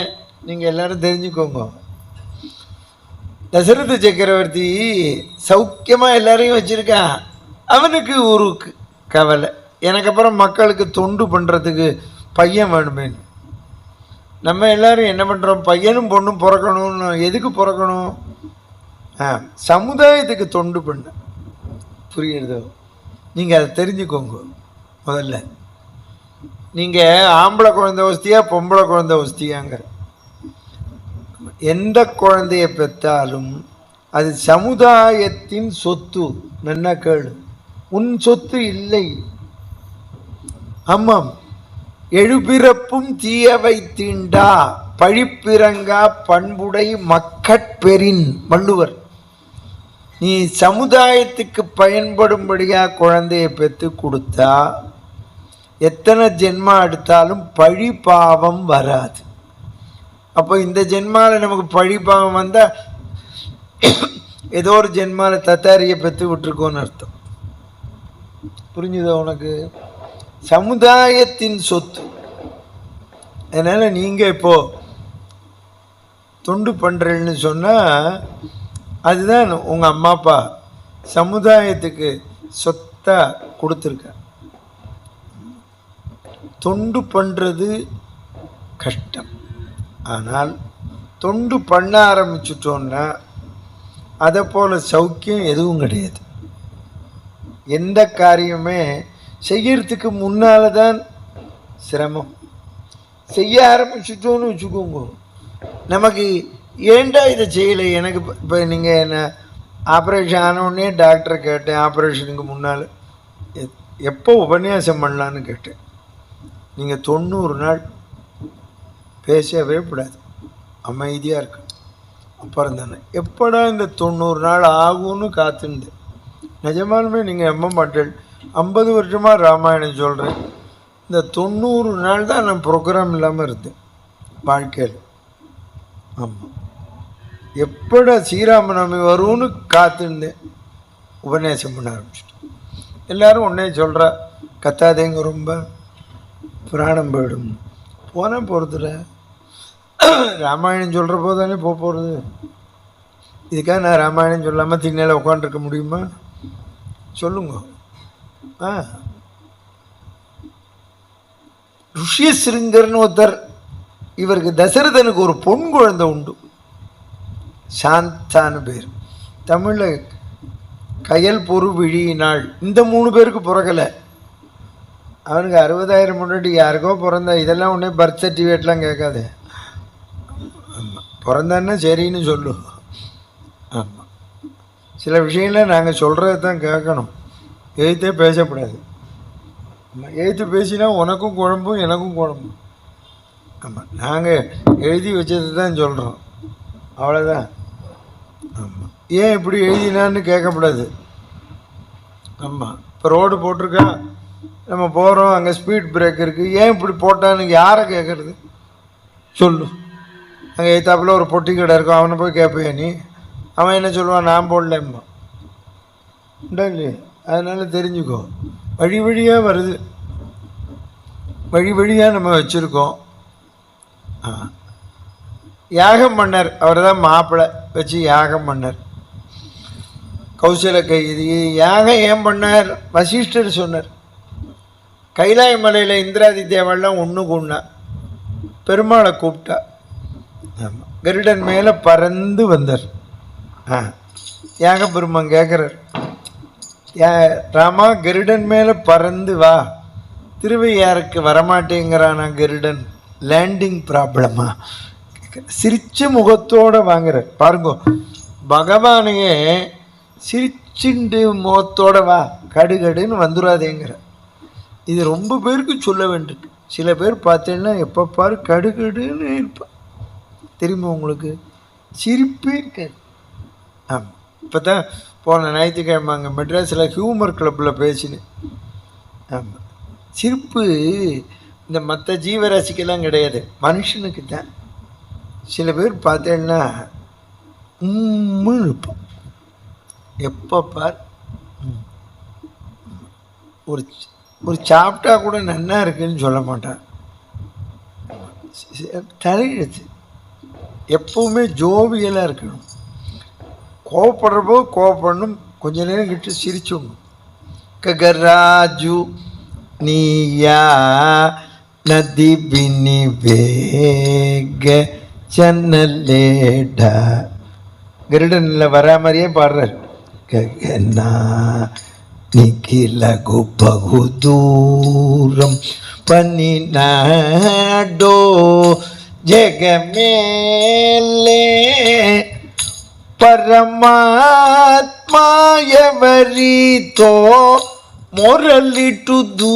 நீங்கள் எல்லோரும் தெரிஞ்சுக்கோங்க. தசரத சக்கரவர்த்தி சௌக்கியமாக எல்லாரையும் வச்சுருக்கான். அவனுக்கு ஒரு கவலை, எனக்கு அப்புறம் மக்களுக்கு தொண்டு பண்ணுறதுக்கு பையன் வேணுமேனு. நம்ம எல்லோரும் என்ன பண்ணுறோம், பையனும் பொண்ணும் பிறக்கணும்னு. எதுக்கு பிறக்கணும்? சமுதாயத்துக்கு தொண்டு பண்ண. புரியுறதோ? நீங்கள் அதை தெரிஞ்சுக்கோங்க. முதல்ல நீங்கள் ஆம்பளை குழந்தை வசதியா பொம்பளை குழந்தை வசதியாங்கிற, எந்த குழந்தைய பெற்றாலும் அது சமுதாயத்தின் சொத்து. நல்லா கேளு, உன் சொத்து இல்லை. ஆமாம், எழுபிறப்பும் தீயவை தீண்டா பழிப்பிறங்கா பண்புடை மக்கட்பெறின் வள்ளுவர். நீ சமுதாயத்துக்கு பயன்படும்படியாக குழந்தைய பெற்று கொடுத்தா எத்தனை ஜென்மா எடுத்தாலும் பழி பாவம் வராது. அப்போ இந்த ஜென்மாவில் நமக்கு பழி பாவம் வந்தால் ஏதோ ஒரு ஜென்மாவில் தத்தாரியை பெற்று விட்டுருக்கோன்னு அர்த்தம். புரிஞ்சுதா உனக்கு? சமுதாயத்தின் சொத்து. அதனால் நீங்கள் இப்போது தொண்டு பண்ணுறேன்னு சொன்னால் அதுதான் உங்கள் அம்மா அப்பா சமுதாயத்துக்கு சொத்தாக கொடுத்துருக்க. தொண்டு பண்ணுறது கஷ்டம், ஆனால் தொண்டு பண்ண ஆரம்பிச்சிட்டோன்னா அதை போல் சௌக்கியம் எதுவும் கிடையாது. எந்த காரியமே செய்யறதுக்கு முன்னால தான் சிரமம். செய்ய ஆரம்பிச்சுட்டோன்னு வச்சுக்கோங்க, நமக்கு ஏண்டா இதை செய்யலை. எனக்கு இப்போ நீங்கள் என்ன ஆப்ரேஷன் ஆனவுடனே டாக்டரை கேட்டேன், ஆப்ரேஷனுக்கு முன்னால் எப்போ உபன்யாசம் பண்ணலான்னு கேட்டேன். நீங்கள் 90 நாள் பேசவே கூடாது, அமைதியாக இருக்கு. அப்புறம் தானே எப்படா இந்த 90 நாள் ஆகும்னு காத்துண்டு. நிஜமாலுமே நீங்கள் நம்ப மாட்டேன், 50 வருஷமாக ராமாயணம் சொல்கிறேன். இந்த 90 நாள் தான் நான் ப்ரோக்ராம் இல்லாமல் இருந்தேன் வாழ்க்கையில். ஆமாம், எப்படா ஸ்ரீராமநவமி வரும்னு காத்துருந்தேன். உபன்யாசம் பண்ண ஆரம்பிச்சிட்டேன். எல்லோரும் உடனே சொல்கிறா, கத்தாதேங்க, ரொம்ப புராணம் போயிடும். போனால் போகிறதில்ல, ராமாயணம் சொல்கிற போது தானே போகிறது. இதுக்காக நான் ராமாயணம் சொல்லாமல் திண்ணையில் உட்காந்துருக்க முடியுமா? சொல்லுங்க. ருஷ்யசிருங்கர்னு ஒருத்தர், இவருக்கு தசரதனுக்கு ஒரு பொன் குழந்தை உண்டு, சாந்தான்னு பேர். தமிழில் கயல் பொறு விழியினாள். இந்த 3 பேருக்கு பிறக்கலை. அவனுக்கு 60,000 முன்னாடி யாருக்கோ பிறந்தா. இதெல்லாம் உடனே பர்த் சர்டிஃபிகேட்லாம் கேட்காது. ஆமாம், பிறந்தான்னா சரின்னு சொல்லு. ஆமாம், சில விஷயங்கள நாங்கள் சொல்கிறது தான் கேட்கணும், எழுத்தே பேசக்கூடாது. ஆமாம், எழுத்து பேசினா உனக்கும் குழம்பும் எனக்கும் குழம்பும். ஆமாம், நாங்கள் எழுதி வச்சது தான் சொல்கிறோம், அவ்வளோதான். ஆமாம், ஏன் இப்படி எழுதினான்னு கேட்கக்கூடாது. ஆமாம், இப்போ ரோடு போட்டிருக்கா, நம்ம போகிறோம், அங்கே ஸ்பீட் பிரேக் இருக்குது, ஏன் இப்படி போட்டான்னு யாரை கேட்குறது? சொல்லு. அங்கே எத்தாப்பில் ஒரு பொட்டி கடை இருக்கும், அவனை போய் கேட்பையா நீ? அவன் என்ன சொல்லுவான், நான் போடலம்மா இல்லையே. அதனால் தெரிஞ்சுக்கோ, வழி வழியாக வருது, வழி வழியாக நம்ம வச்சுருக்கோம். யாகம் பண்ணார், அவர் தான் மாப்பிள்ளை வச்சு யாகம் பண்ணார். கௌசல கைதி யாகம் ஏன் பண்ணார்? வசிஷ்டர் சொன்னார். கைலாய மலையில் இந்திராதி தேவெல்லாம் ஒன்று கூடனா பெருமாளை கூப்பிட்டா. ஆமாம், கருடன் மேலே பறந்து வந்தார். யாக பெருமான் கேட்குறார், ராமா கருடன் மேலே பறந்து வா, திருவையாருக்கு வரமாட்டேங்கிறானா கருடன், லேண்டிங் ப்ராப்ளமா? சிரிச்ச முகத்தோடு வாங்குறார். பாருங்க, பகவானையே சிரிச்சுண்டு முகத்தோட வா, கடுகடுன்னு வந்துடாதேங்கிற. இது ரொம்ப பேருக்கு சொல்ல வேண்டியிருக்கு. சில பேர் பார்த்தீங்கன்னா எப்போ பாரு கடுகடுன்னு இருப்பான், தெரியுமா உங்களுக்கு? சிரிப்பே இருக்காது. ஆமாம், இப்போ தான் போன ஞாயிற்றுக்கிழமை அங்கே மெட்ராஸில் ஹியூமர் கிளப்பில் பேசினேன். ஆமாம், சிரிப்பு இந்த மற்ற ஜீவராசிக்கெல்லாம் கிடையாது, மனுஷனுக்கு தான். சில பேர் பார்த்தேன்னா இருப்பான், எப்போ பார் ஒரு சாப்பிட்டா கூட நன்னா இருக்குன்னு சொல்ல மாட்டான். தலையெழுத்து எப்பவுமே ஜோவியலாக இருக்கணும். கோவப்படுறப்போ கோவப்படணும், கொஞ்ச நேரம் கிட்ட சிரிச்சுடணும். ககராஜு நீயா நதி பின்னி வேக சன்னலேடா, கருடனில் வரா மாதிரியே பாடுறார். ககனா நிக்கிலகு பகு தூரம் பனிநாடோ ஜெகமேலே ಪರಮಾತ್ಮಾಯವರಿತೋ ಮೊರಲಿಟುದು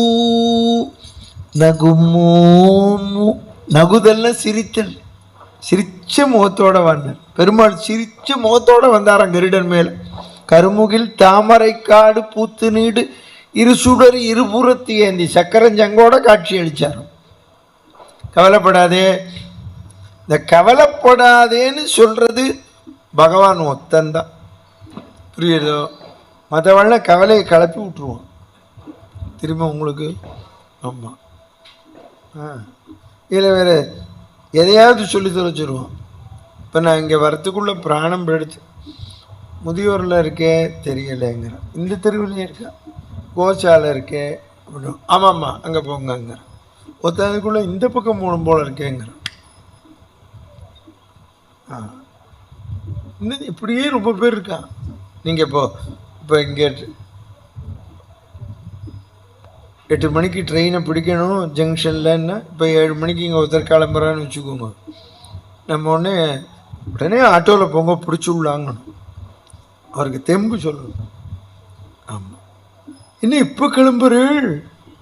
நகுமோமு. நகுதல்ல சிரித்தல். சிரிச்ச முகத்தோட வந்தார் பெருமாள். சிரிச்ச முகத்தோட வந்தாராம் கருடன் மேல. கருமுகில் தாமரை காடு பூத்து நீடு இரு சுடர் இருபுறத்து ஏந்தி சக்கரஞ்சங்கோட காட்சி அளிச்சாரும். கவலைப்படாதே. இந்த கவலைப்படாதேன்னு சொல்றது பகவான் ஒத்தந்தான், புரியுதோ? மற்றவெல்லாம் கவலையை கிளப்பி விட்டுருவான் திரும்ப உங்களுக்கு. ஆமாம், இதில் வேறு எதையாவது சொல்லி தொலைச்சிருவோம். இப்போ நான் இங்கே வரத்துக்குள்ளே பிராணம் எடுத்து முதியோரில் இருக்கே தெரியலைங்கிறேன். இந்த தெருவிலையும் இருக்கா, கோசாலை இருக்கே அப்படின்னு. ஆமாம்மா அங்கே போங்கங்கிறேன். ஒருத்ததுக்குள்ளே இந்த பக்கம் மூணு போல் இருக்கேங்கிறேன். இன்னும் இப்படியே ரொம்ப பேர் இருக்கான். நீங்கள் இப்போ இங்கே 8 மணிக்கு ட்ரெயினை பிடிக்கணும் ஜங்ஷன்லன்னா, இப்போ 7 மணிக்கு இங்கே ஒருத்தர் கிளம்புறான்னு வச்சுக்கோங்க, நம்ம உடனே ஆட்டோவில் போங்க பிடிச்சி விடலாங்கணும். அவருக்கு தெம்பு சொல்லணும். ஆமாம், இன்னும் இப்போ கிளம்புறு,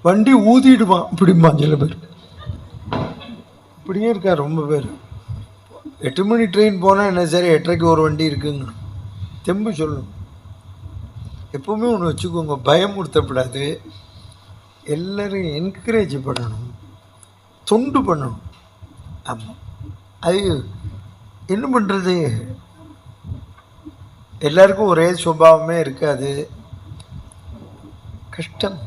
வண்டி ஊதிடுவான் இப்படிமா சில பேர். இப்படியே இருக்கா ரொம்ப பேர். 8 மணி ட்ரெயின் போனால் என்ன சரி, 8:30க்கு ஒரு வண்டி இருக்குங்க. தெம்பு சொல்லணும். எப்பவுமே ஒன்று வச்சுக்கோங்க, பயமுறுத்தப்படாது. எல்லோரும் என்கரேஜ் பண்ணணும், தொண்டு பண்ணணும். ஆமாம், அது என்ன பண்ணுறது, எல்லாருக்கும் ஒரே சுபாவமே இருக்காது, கஷ்டம்.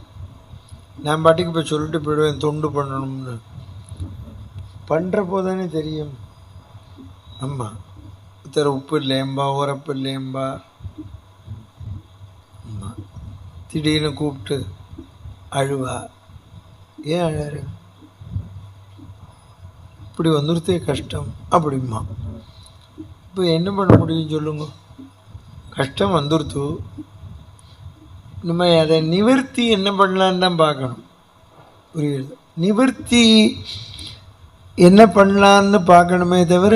நான் பாட்டுக்கு இப்போ சொல்லிட்டு போயிடுவேன் தொண்டு பண்ணணும்னு, பண்ணுற போதானே தெரியும். ஆமாம், ஒருத்தர் உப்பு இல்லையம்பா, உரப்பு இல்லையம்பா, ஆமாம், திடீர்னு கூப்பிட்டு அழுவா, ஏன் அழறு, இப்படி வந்துருத்தே கஷ்டம் அப்படிம்மா. இப்போ என்ன பண்ண முடியும் சொல்லுங்க, கஷ்டம் வந்துருத்து, நம்ம அதை நிவர்த்தி என்ன பண்ணலான்னு தான் பார்க்கணும். புரியுது, நிவர்த்தி என்ன பண்ணலான்னு பார்க்கணுமே தவிர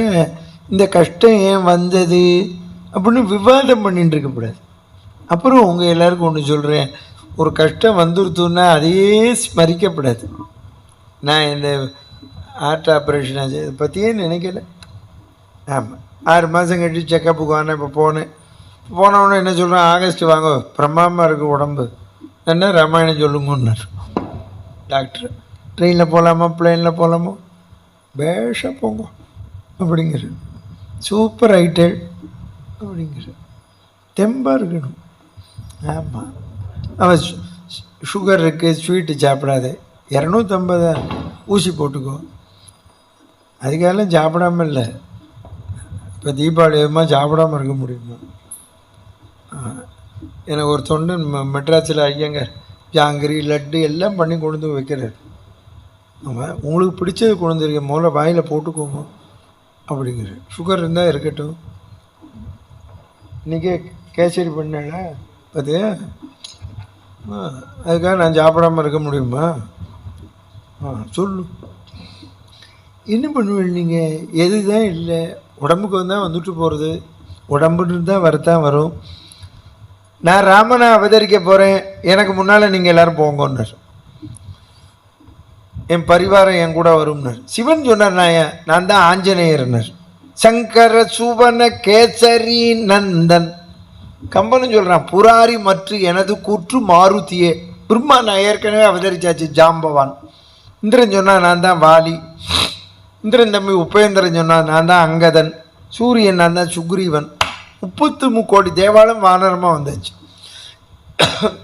இந்த கஷ்டம் ஏன் வந்தது அப்படின்னு விவாதம் பண்ணிட்டு இருக்கக்கூடாது. அப்புறம் உங்கள் எல்லாருக்கும் ஒன்று சொல்கிறேன், ஒரு கஷ்டம் வந்துருத்துன்னா அதையே ஸ்மரிக்கப்படாது. நான் இந்த ஹார்ட் ஆப்ரேஷன் ஆச்சு, இதை பற்றியே நினைக்கல. ஆமாம், 6 மாதம் கழிச்சு செக்கப்புக்கு வானேன். இப்போ போனவொன்னே என்ன சொல்கிறேன், ஆகஸ்ட் வாங்க பிரமாதமாக இருக்குது உடம்பு, என்ன ராமாயணம் சொல்லுங்கன்னார் டாக்டர். ட்ரெயினில் போகலாமா பிளேனில் போகலாமா, பேஷாக போங்க அப்படிங்கிற, சூப்பர் ஐட்டல் அப்படிங்கிற, தெம்பாக இருக்கணும். ஆமாம், அவன் சுகர் இருக்குது ஸ்வீட்டு சாப்பிடாது, 250 ஊசி போட்டுக்கோ, அதுக்காகலாம் சாப்பிடாம இல்லை. இப்போ தீபாவளி எதுமா சாப்பிடாமல் இருக்க முடியுமா? எனக்கு ஒரு தொண்டு மெட்ராஸில் ஐயங்கர் ஜாங்கிரி லட்டு எல்லாம் பண்ணி கொண்டு வந்து வைக்கிறார். ஆமாம், உங்களுக்கு பிடிச்சது கொண்டு வந்துருக்க, முதல்ல வாயில் போட்டுக்கோங்க அப்படிங்கிற. சுகர் இருந்தால் இருக்கட்டும். இன்றைக்கே கேசரி பண்ணல பார்த்தியா, அதுக்காக நான் சாப்பிடாமல் இருக்க முடியுமா? சொல்லு, என்ன பண்ணுவேன் நீங்கள்? எது தான் இல்லை, உடம்புக்கு வந்தால் வந்துட்டு போகிறது, உடம்புன்னு தான் வரத்தான் வரும். நான் ராமனை அவதரிக்க போகிறேன், எனக்கு முன்னால் நீங்கள் எல்லோரும் போங்கன்னார், என் பரிவாரம் என் கூட வரும்னார். சிவன் சொன்னார், நான் தான் ஆஞ்சநேயர்னார். சங்கர சுவன கேசரி நந்தன், கம்பனும் சொல்கிறான், புராரி மற்ற எனது கூற்று மாருதியே. பிரம்மா நான் ஏற்கனவே அவதரிச்சாச்சு, ஜாம்பவான். இந்திரன் சொன்னால் நான் தான் வாலி. இந்திரன் தம்பி உபேந்திரன் சொன்னால் நான் தான் அங்கதன். சூரியன் நான் தான் சுக்ரீவன். 33 கோடி தேவாலம் வானரமாக வந்தாச்சு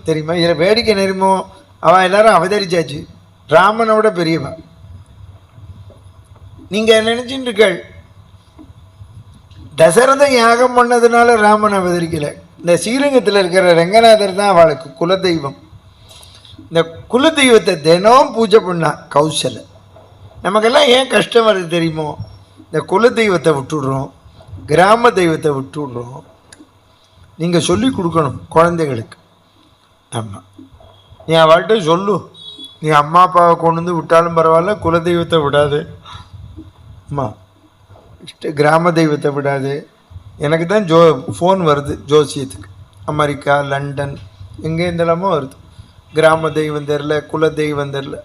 தெரியுமா? இதில் வேடிக்கை நெருமோ, அவன் எல்லாரும் அவதரிச்சாச்சு, ராமனோட பெரியவன். நீங்கள் நினச்சிட்டு இருக்க தசரதன் யாகம் பண்ணதுனால ராமன் அவதரிக்கலை. இந்த ஸ்ரீரங்கத்தில் இருக்கிற ரங்கநாதர் தான் அவளுக்கு குலதெய்வம். இந்த குலதெய்வத்தை தினம் பூஜை பண்ணா கௌசலை. நமக்கெல்லாம் ஏன் கஷ்டம் வருது தெரியுமோ? இந்த குலதெய்வத்தை விட்டுடுறோம், கிராம தெய்வத்தை விட்டுடுறோம். நீங்கள் சொல்லி கொடுக்கணும் குழந்தைகளுக்கு. ஆமாம், நீ அவள்கிட்ட சொல்லு, நீ அம்மா அப்பாவை கொண்டு வந்து விட்டாலும் பரவாயில்ல, குலதெய்வத்தை விடாது. ஆமாம், கிராம தெய்வத்தை விடாது. எனக்கு தான் ஃபோன் வருது ஜோசியத்துக்கு, அமெரிக்கா லண்டன் எங்கே இருந்தெல்லாமோ வருது. கிராம தெய்வம் தெரில, குல தெய்வம் தெரில.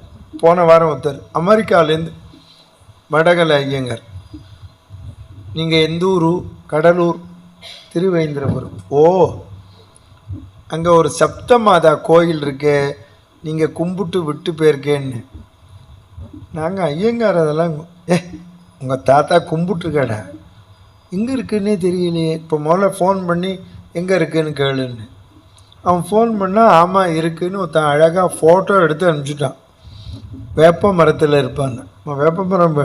போன வாரம் ஒருத்தர் அமெரிக்காவிலேருந்து வடகலை ஐயங்கர், நீங்கள் எந்த ஊர்? கடலூர், திருவேந்திரபுரம். ஓ, அங்கே ஒரு சப்த மாதா கோயில் இருக்கே, நீங்கள் கும்பிட்டு விட்டு போயிருக்கேன்னு. நாங்கள் ஐயங்கார் அதெல்லாம் உங்கள் தாத்தா கும்பிட்டுருக்கடா, எங்கே இருக்குன்னே தெரியலையே. இப்போ முதல்ல ஃபோன் பண்ணி எங்கே இருக்குதுன்னு கேளுன்னு. அவன் ஃபோன் பண்ணால் ஆமாம் இருக்குதுன்னு ஒருத்தன் அழகாக ஃபோட்டோ எடுத்து அனுப்பிச்சிட்டான். வேப்ப மரத்தில் இருப்பான்னு. வேப்ப மரம்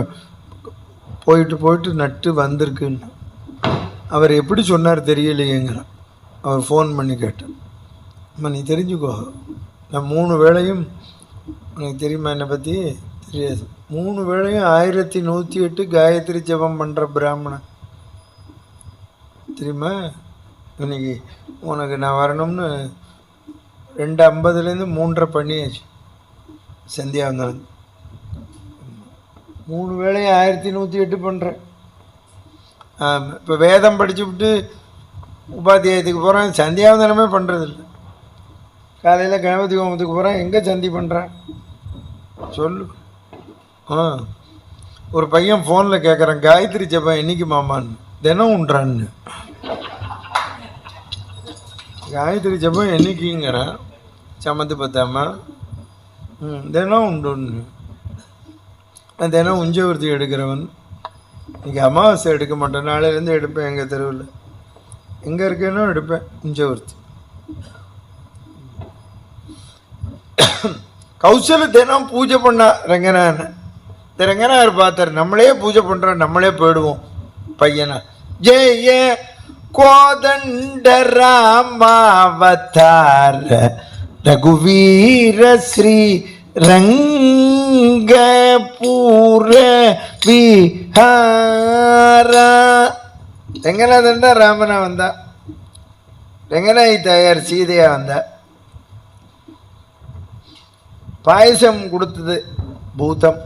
போயிட்டு நட்டு வந்திருக்குன்னு. அவர் எப்படி சொன்னார் தெரியலையேங்கிறான். அவர் ஃபோன் பண்ணி கேட்டேன், அம்மா நீ தெரிஞ்சுக்கோ, நான் 3 வேளையும், உனக்கு தெரியுமா என்னை பற்றி? தெரியாது. 3 வேளையும் 1108 காயத்ரி ஜபம் பண்ணுற பிராமணன் தெரியுமா? இன்னைக்கு உனக்கு நான் வரணும்னு 2:50 3:30 பண்ணியாச்சு. சந்தியாவந்தனம் 3 வேளையும் 1108 பண்ணுறேன். இப்போ வேதம் படிச்சு விட்டு உபாத்தியாயத்துக்கு போகிறேன், சந்தியாவந்தனமே பண்ணுறதில்ல. காலையில் கணபதி ஹோமத்துக்கு போகிறேன், எங்கே சந்தி பண்ணுறேன் சொல்லு. ஒரு பையன் ஃபோனில் கேட்குறான், காயத்ரி ஜபம் என்னைக்கு மாமான்னு. தினம் உண்றான்னு. காயத்ரி ஜபம் என்னைக்குங்கிறேன், சமத்து பத்தாம. தினம் உண்டுன்னு. நான் தினம் உஞ்சவர்த்தி எடுக்கிறவன். இன்றைக்கி அமாவாசை எடுக்க மாட்டேன், நாளையிலேருந்து எடுப்பேன். எங்கள் தெருவில் எங்கே இருக்கேனோ எடுப்பேன் உஞ்சவர்த்தி. கௌசல தினம் பூஜை பண்ணா ரங்கநாதன். இந்த ரங்கநாதர் பார்த்தார், நம்மளே பூஜை பண்ணுறோம், நம்மளே போயிடுவோம் பையனா. ஜெய கோதண்ட ராமாவதார ரகுவீர ஸ்ரீ ரங்கபூர விஹாரா. ரங்கநாதன் தான் ராமனா வந்தா, ரங்கநாயகி தாயார் சீதையா வந்தா. பாயசம் கொடுத்தது பூதம்.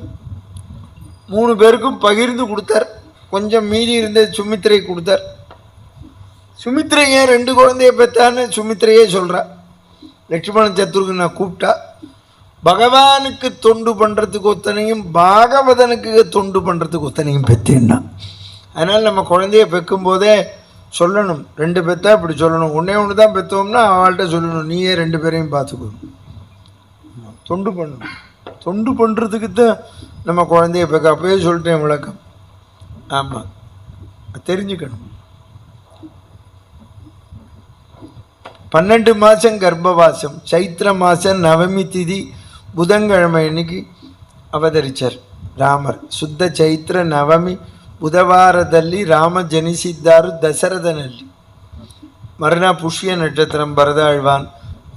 3 பேருக்கும் பகிர்ந்து கொடுத்தார். கொஞ்சம் மீதி இருந்தது சுமித்திரை கொடுத்தார். சுமித்திரை ஏன் 2 குழந்தைய பெற்றான்னு சுமித்திரையே சொல்கிறா. லட்சுமணன் சத்ருகனை கூப்பிட்டா, பகவானுக்கு தொண்டு பண்ணுறதுக்கு ஒத்தனையும் பாகவதனுக்கு தொண்டு பண்ணுறதுக்கு ஒத்தனையும் பெற்றேன்னா. அதனால் நம்ம குழந்தைய பெக்கும் போதே சொல்லணும், 2 பெற்றா இப்படி சொல்லணும். ஒன்று தான் பெற்றோம்னா அவள்கிட்ட சொல்லணும், நீயே 2 பேரையும் பார்த்துக்கணும். தொண்டு பண்ணணும். தொண்டு பண்ணுறதுக்கு தான் நம்ம குழந்தைய பெக்க. அப்பயே சொல்லிட்டேன் விளக்கம். ஆமாம், தெரிஞ்சுக்கணும். 12 மாதம் கர்ப்பவாசம். சைத்திர மாதம் நவமி திதி புதன்கிழமை அன்னைக்கு ಅವತರಿಚಾರ್ ರಾಮರ್. ಶುದ್ಧ ಚೈತ್ರ ನವಮಿ ಬುಧವಾರದಲ್ಲಿ ರಾಮ ಜನಿಸಿದ್ದಾರು ದಸರಥನಲ್ಲಿ. ಮರಣ ಪುಷ್ಯ ನಕ್ಷತ್ರಂ ಭರತಾಳ್ವಾನ್,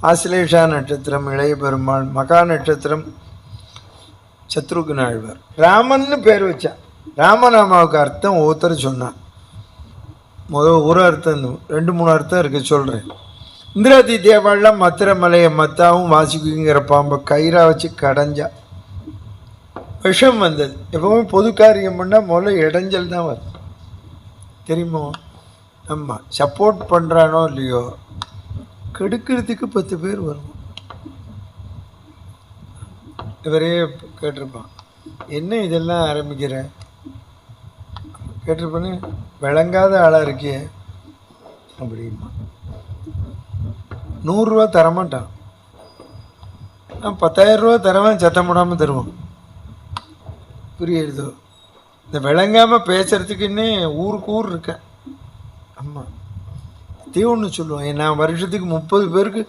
ಆಶ್ಲೇಷ ನಕ್ಷತ್ರಂ இளைய பெருமாள், மகா நட்சத்திரம் சத்ருகுன ஆழ்வார். ராமன்னு பேர் வச்சான். ராமநாமாவுக்கு அர்த்தம் ஒருத்தர் சொன்னான். ஒரு அர்த்தம் 2-3 அர்த்தம் இருக்கு, சொல்கிறேன். இந்திராதி தேவாலாம் மத்திர மலையை மத்தாவும் வாசிக்குங்கிற பாம்பை கயிறா வச்சு கடைஞ்சா விஷம் வந்தது. எப்பவுமே பொது காரியம் பண்ணால் முதல்ல இடைஞ்சல் தான் வரும், தெரியுமோ? ஆமாம், சப்போர்ட் பண்ணுறானோ இல்லையோ கெடுக்கிறதுக்கு 10 பேர் வரும். இவரே கேட்டிருப்பான், என்ன இதெல்லாம் ஆரம்பிக்கிற கேட்டிருப்பானு, விளங்காத ஆளாக இருக்கிய அப்படிமா. 100 ரூபா தரமாட்டான், நான் 10,000 ரூபா தரவன், சத்தம் போடாமல் தருவான். புரியுதோ? இந்த விளங்காமல் பேசுறதுக்குன்னே ஊருக்கு ஊர் இருக்கேன். ஆமாம், ஒன்று சொல்லுவேன், நான் வருஷத்துக்கு 30 பேருக்கு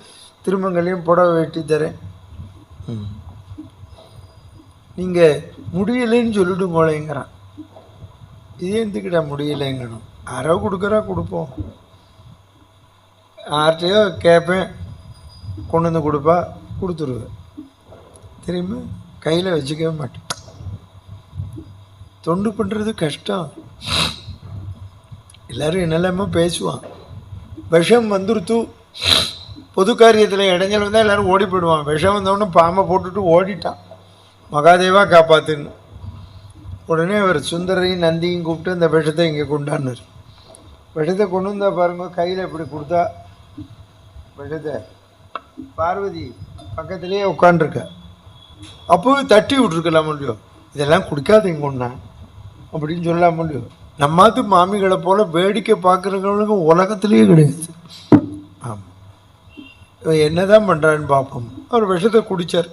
திருமங்கலையும் புடவை வெட்டி தரேன். நீங்கள் முடியலைன்னு சொல்லிட்டு போலேங்கிறான். இதே எதுக்கிட்ட முடியலைங்கணும், யாரோ கொடுக்குறா கொடுப்போம். யார்கிட்டையோ கேட்பேன், கொண்டு வந்து கொடுப்பா, கொடுத்துருவேன். தெரியுமா? கையில் வச்சுக்கவே மாட்டேன். தொண்டு பண்ணுறது கஷ்டம். எல்லோரும் என்னெல்லாமோ பேசுவான். விஷம் வந்துருத்து, பொது காரியத்தில் இடைஞ்சல் வந்தால் எல்லோரும் ஓடி போயிடுவான். விஷம் வந்தவொடனே பாம்பை போட்டுட்டு ஓடிட்டான், மகாதேவா காப்பாத்துன்னு. உடனே அவர் சுந்தரையும் நந்தியும் கூப்பிட்டு அந்த விஷத்தை இங்கே கொண்டாடினார். விஷத்தை கொண்டு வந்தா பாருங்க, கையில் இப்படி கொடுத்தா விஷத்தை பார்வதி பக்கத்துலேயே உட்காண்டிருக்க. அப்போவே தட்டி விட்ருக்கலாம் இல்லையோ, இதெல்லாம் குடிக்காதீங்க ஒன்றா அப்படின்னு சொல்லலாம் இல்லையோ. நம்மாத்து மாமிகளை போல் வேடிக்கை பார்க்குறவங்களுக்கு உலகத்திலேயே கிடையாது. ஆமாம், என்ன தான் பண்ணுறான்னு பார்ப்போம். அவர் விஷத்தை குடித்தார்.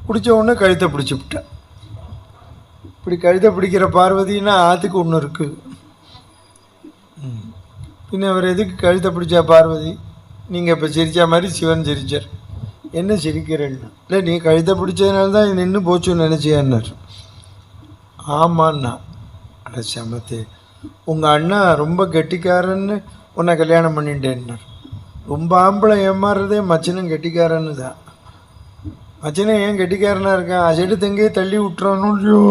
குடித்த உடனே கழுத்தை பிடிச்சி விட்டார். இப்படி கழுத்தை பிடிக்கிற பார்வதினா ஆற்றுக்கு ஒன்று இருக்குது. பின்ன அவர் எதுக்கு கழுத்தை பிடிச்சா பார்வதி? நீங்கள் இப்போ சிரித்தா மாதிரி சிவன் சிரித்தார். என்ன சிரிக்கிறேன்னா, இல்லை நீ கழுத்தை பிடிச்சதுனால தான் நின்று போச்சுன்னு நினச்சியான்னார். ஆமாண்ணா. அட சமத்தே, உங்கள் அண்ணா ரொம்ப கெட்டிக்காரன்னு உன்னை கல்யாணம் பண்ணிட்டேன்னார். ரொம்ப ஆம்பளை ஏமாறுறதே மச்சனும் கெட்டிக்காரன்னு தான். மச்சனை ஏன் கெட்டிக்காரனாக இருக்கான், அசைடு தங்கே தள்ளி விட்டுறானோ இல்லையோ.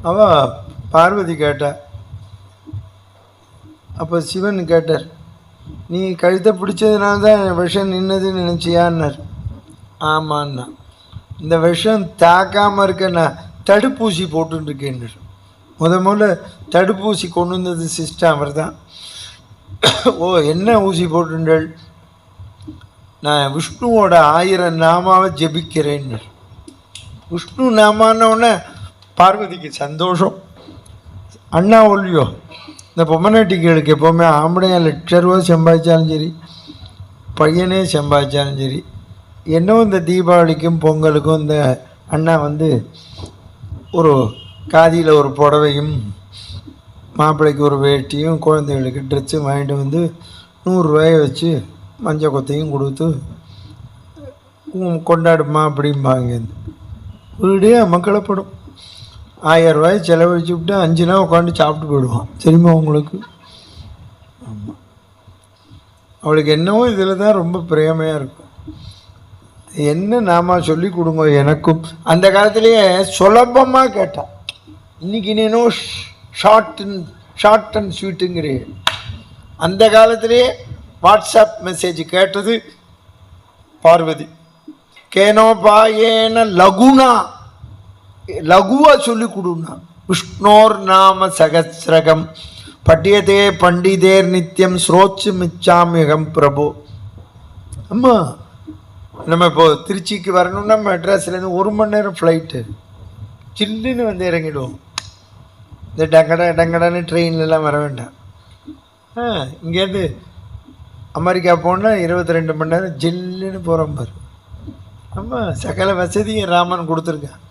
அவ பார்வதி கேட்டா. அப்போ சிவன் கேட்டார், நீ கழுத்தை பிடிச்சதுனால தான் விஷம் நின்னதுன்னு நினச்சியான்னார். ஆமாண்ணா, இந்த விஷம் தாக்காமல் இருக்க நான் தடுப்பூசி போட்டுருக்கேன்னு. முதல்ல தடுப்பூசி கொண்டு வந்தது சிஸ்டம் அவர் தான். ஓ, என்ன ஊசி போட்டுண்டல்? நான் விஷ்ணுவோட 1000 நாமாவை ஜபிக்கிறேன்னு. விஷ்ணு நாமான்னொடனே பார்வதிக்கு சந்தோஷம். அண்ணா ஒல்லியோ, இந்த பொம்மநாட்டிகளுக்கு எப்போவுமே ஆம்பளையா ₹1,00,000 சம்பாதிச்சாலும் சரி, பையனே சம்பாதிச்சாலும் சரி, என்னவோ இந்த தீபாவளிக்கும் பொங்கலுக்கும் இந்த அண்ணா வந்து ஒரு காதியில் ஒரு புடவையும் மாப்பிள்ளைக்கு ஒரு வேட்டியும் குழந்தைகளுக்கு ட்ரெஸ்ஸும் வாங்கிட்டு வந்து 100 ரூபாயை வச்சு மஞ்சள் கொத்தையும் கொடுத்து கொண்டாடுமா அப்படிம்பாங்க. வீடே அமக்களப்படும். 1000 ரூபாய் செலவழிச்சு விட்டு 5 நாள் உட்காந்து சாப்பிட்டு போயிடுவான். தெரியுமா உங்களுக்கு? ஆமாம், அவளுக்கு என்னவோ இதில் தான் ரொம்ப பிரேமையாக இருக்கும். என்ன நாம சொல்லி கொடுங்க எனக்கும். அந்த காலத்திலேயே சுலபமாக கேட்டான். இன்னைக்கு நீனோ ஷார்ட் அண்ட் ஸ்வீட்டுங்கிறே. அந்த காலத்திலேயே வாட்ஸ்அப் மெசேஜ் கேட்டது பார்வதி. கேனோபாயேன லகுனா, லகுவா சொல்லி கொடுனா. விஷ்ணோர் நாம சகசிரகம் பட்டியதே பண்டிதேர் நித்தியம் ஸ்ரோச்சு மிச்சாமியகம் பிரபு. அம்மா, நம்ம இப்போ திருச்சிக்கு வரணும்னா மெட்ராஸ்லேருந்து 1 மணி நேரம் ஃப்ளைட்டு. சில்லுன்னு வந்து இறங்கிடுவோம். இந்த டங்கடான்னு ட்ரெயின்லலாம் வர வேண்டாம். இங்கேருந்து அமெரிக்கா போனால் 22 மணி நேரம் ஜில்லுன்னு போகிறோம் பாரு. ஆமாம், சகல வசதியும் ராமன் கொடுத்துருக்கான்.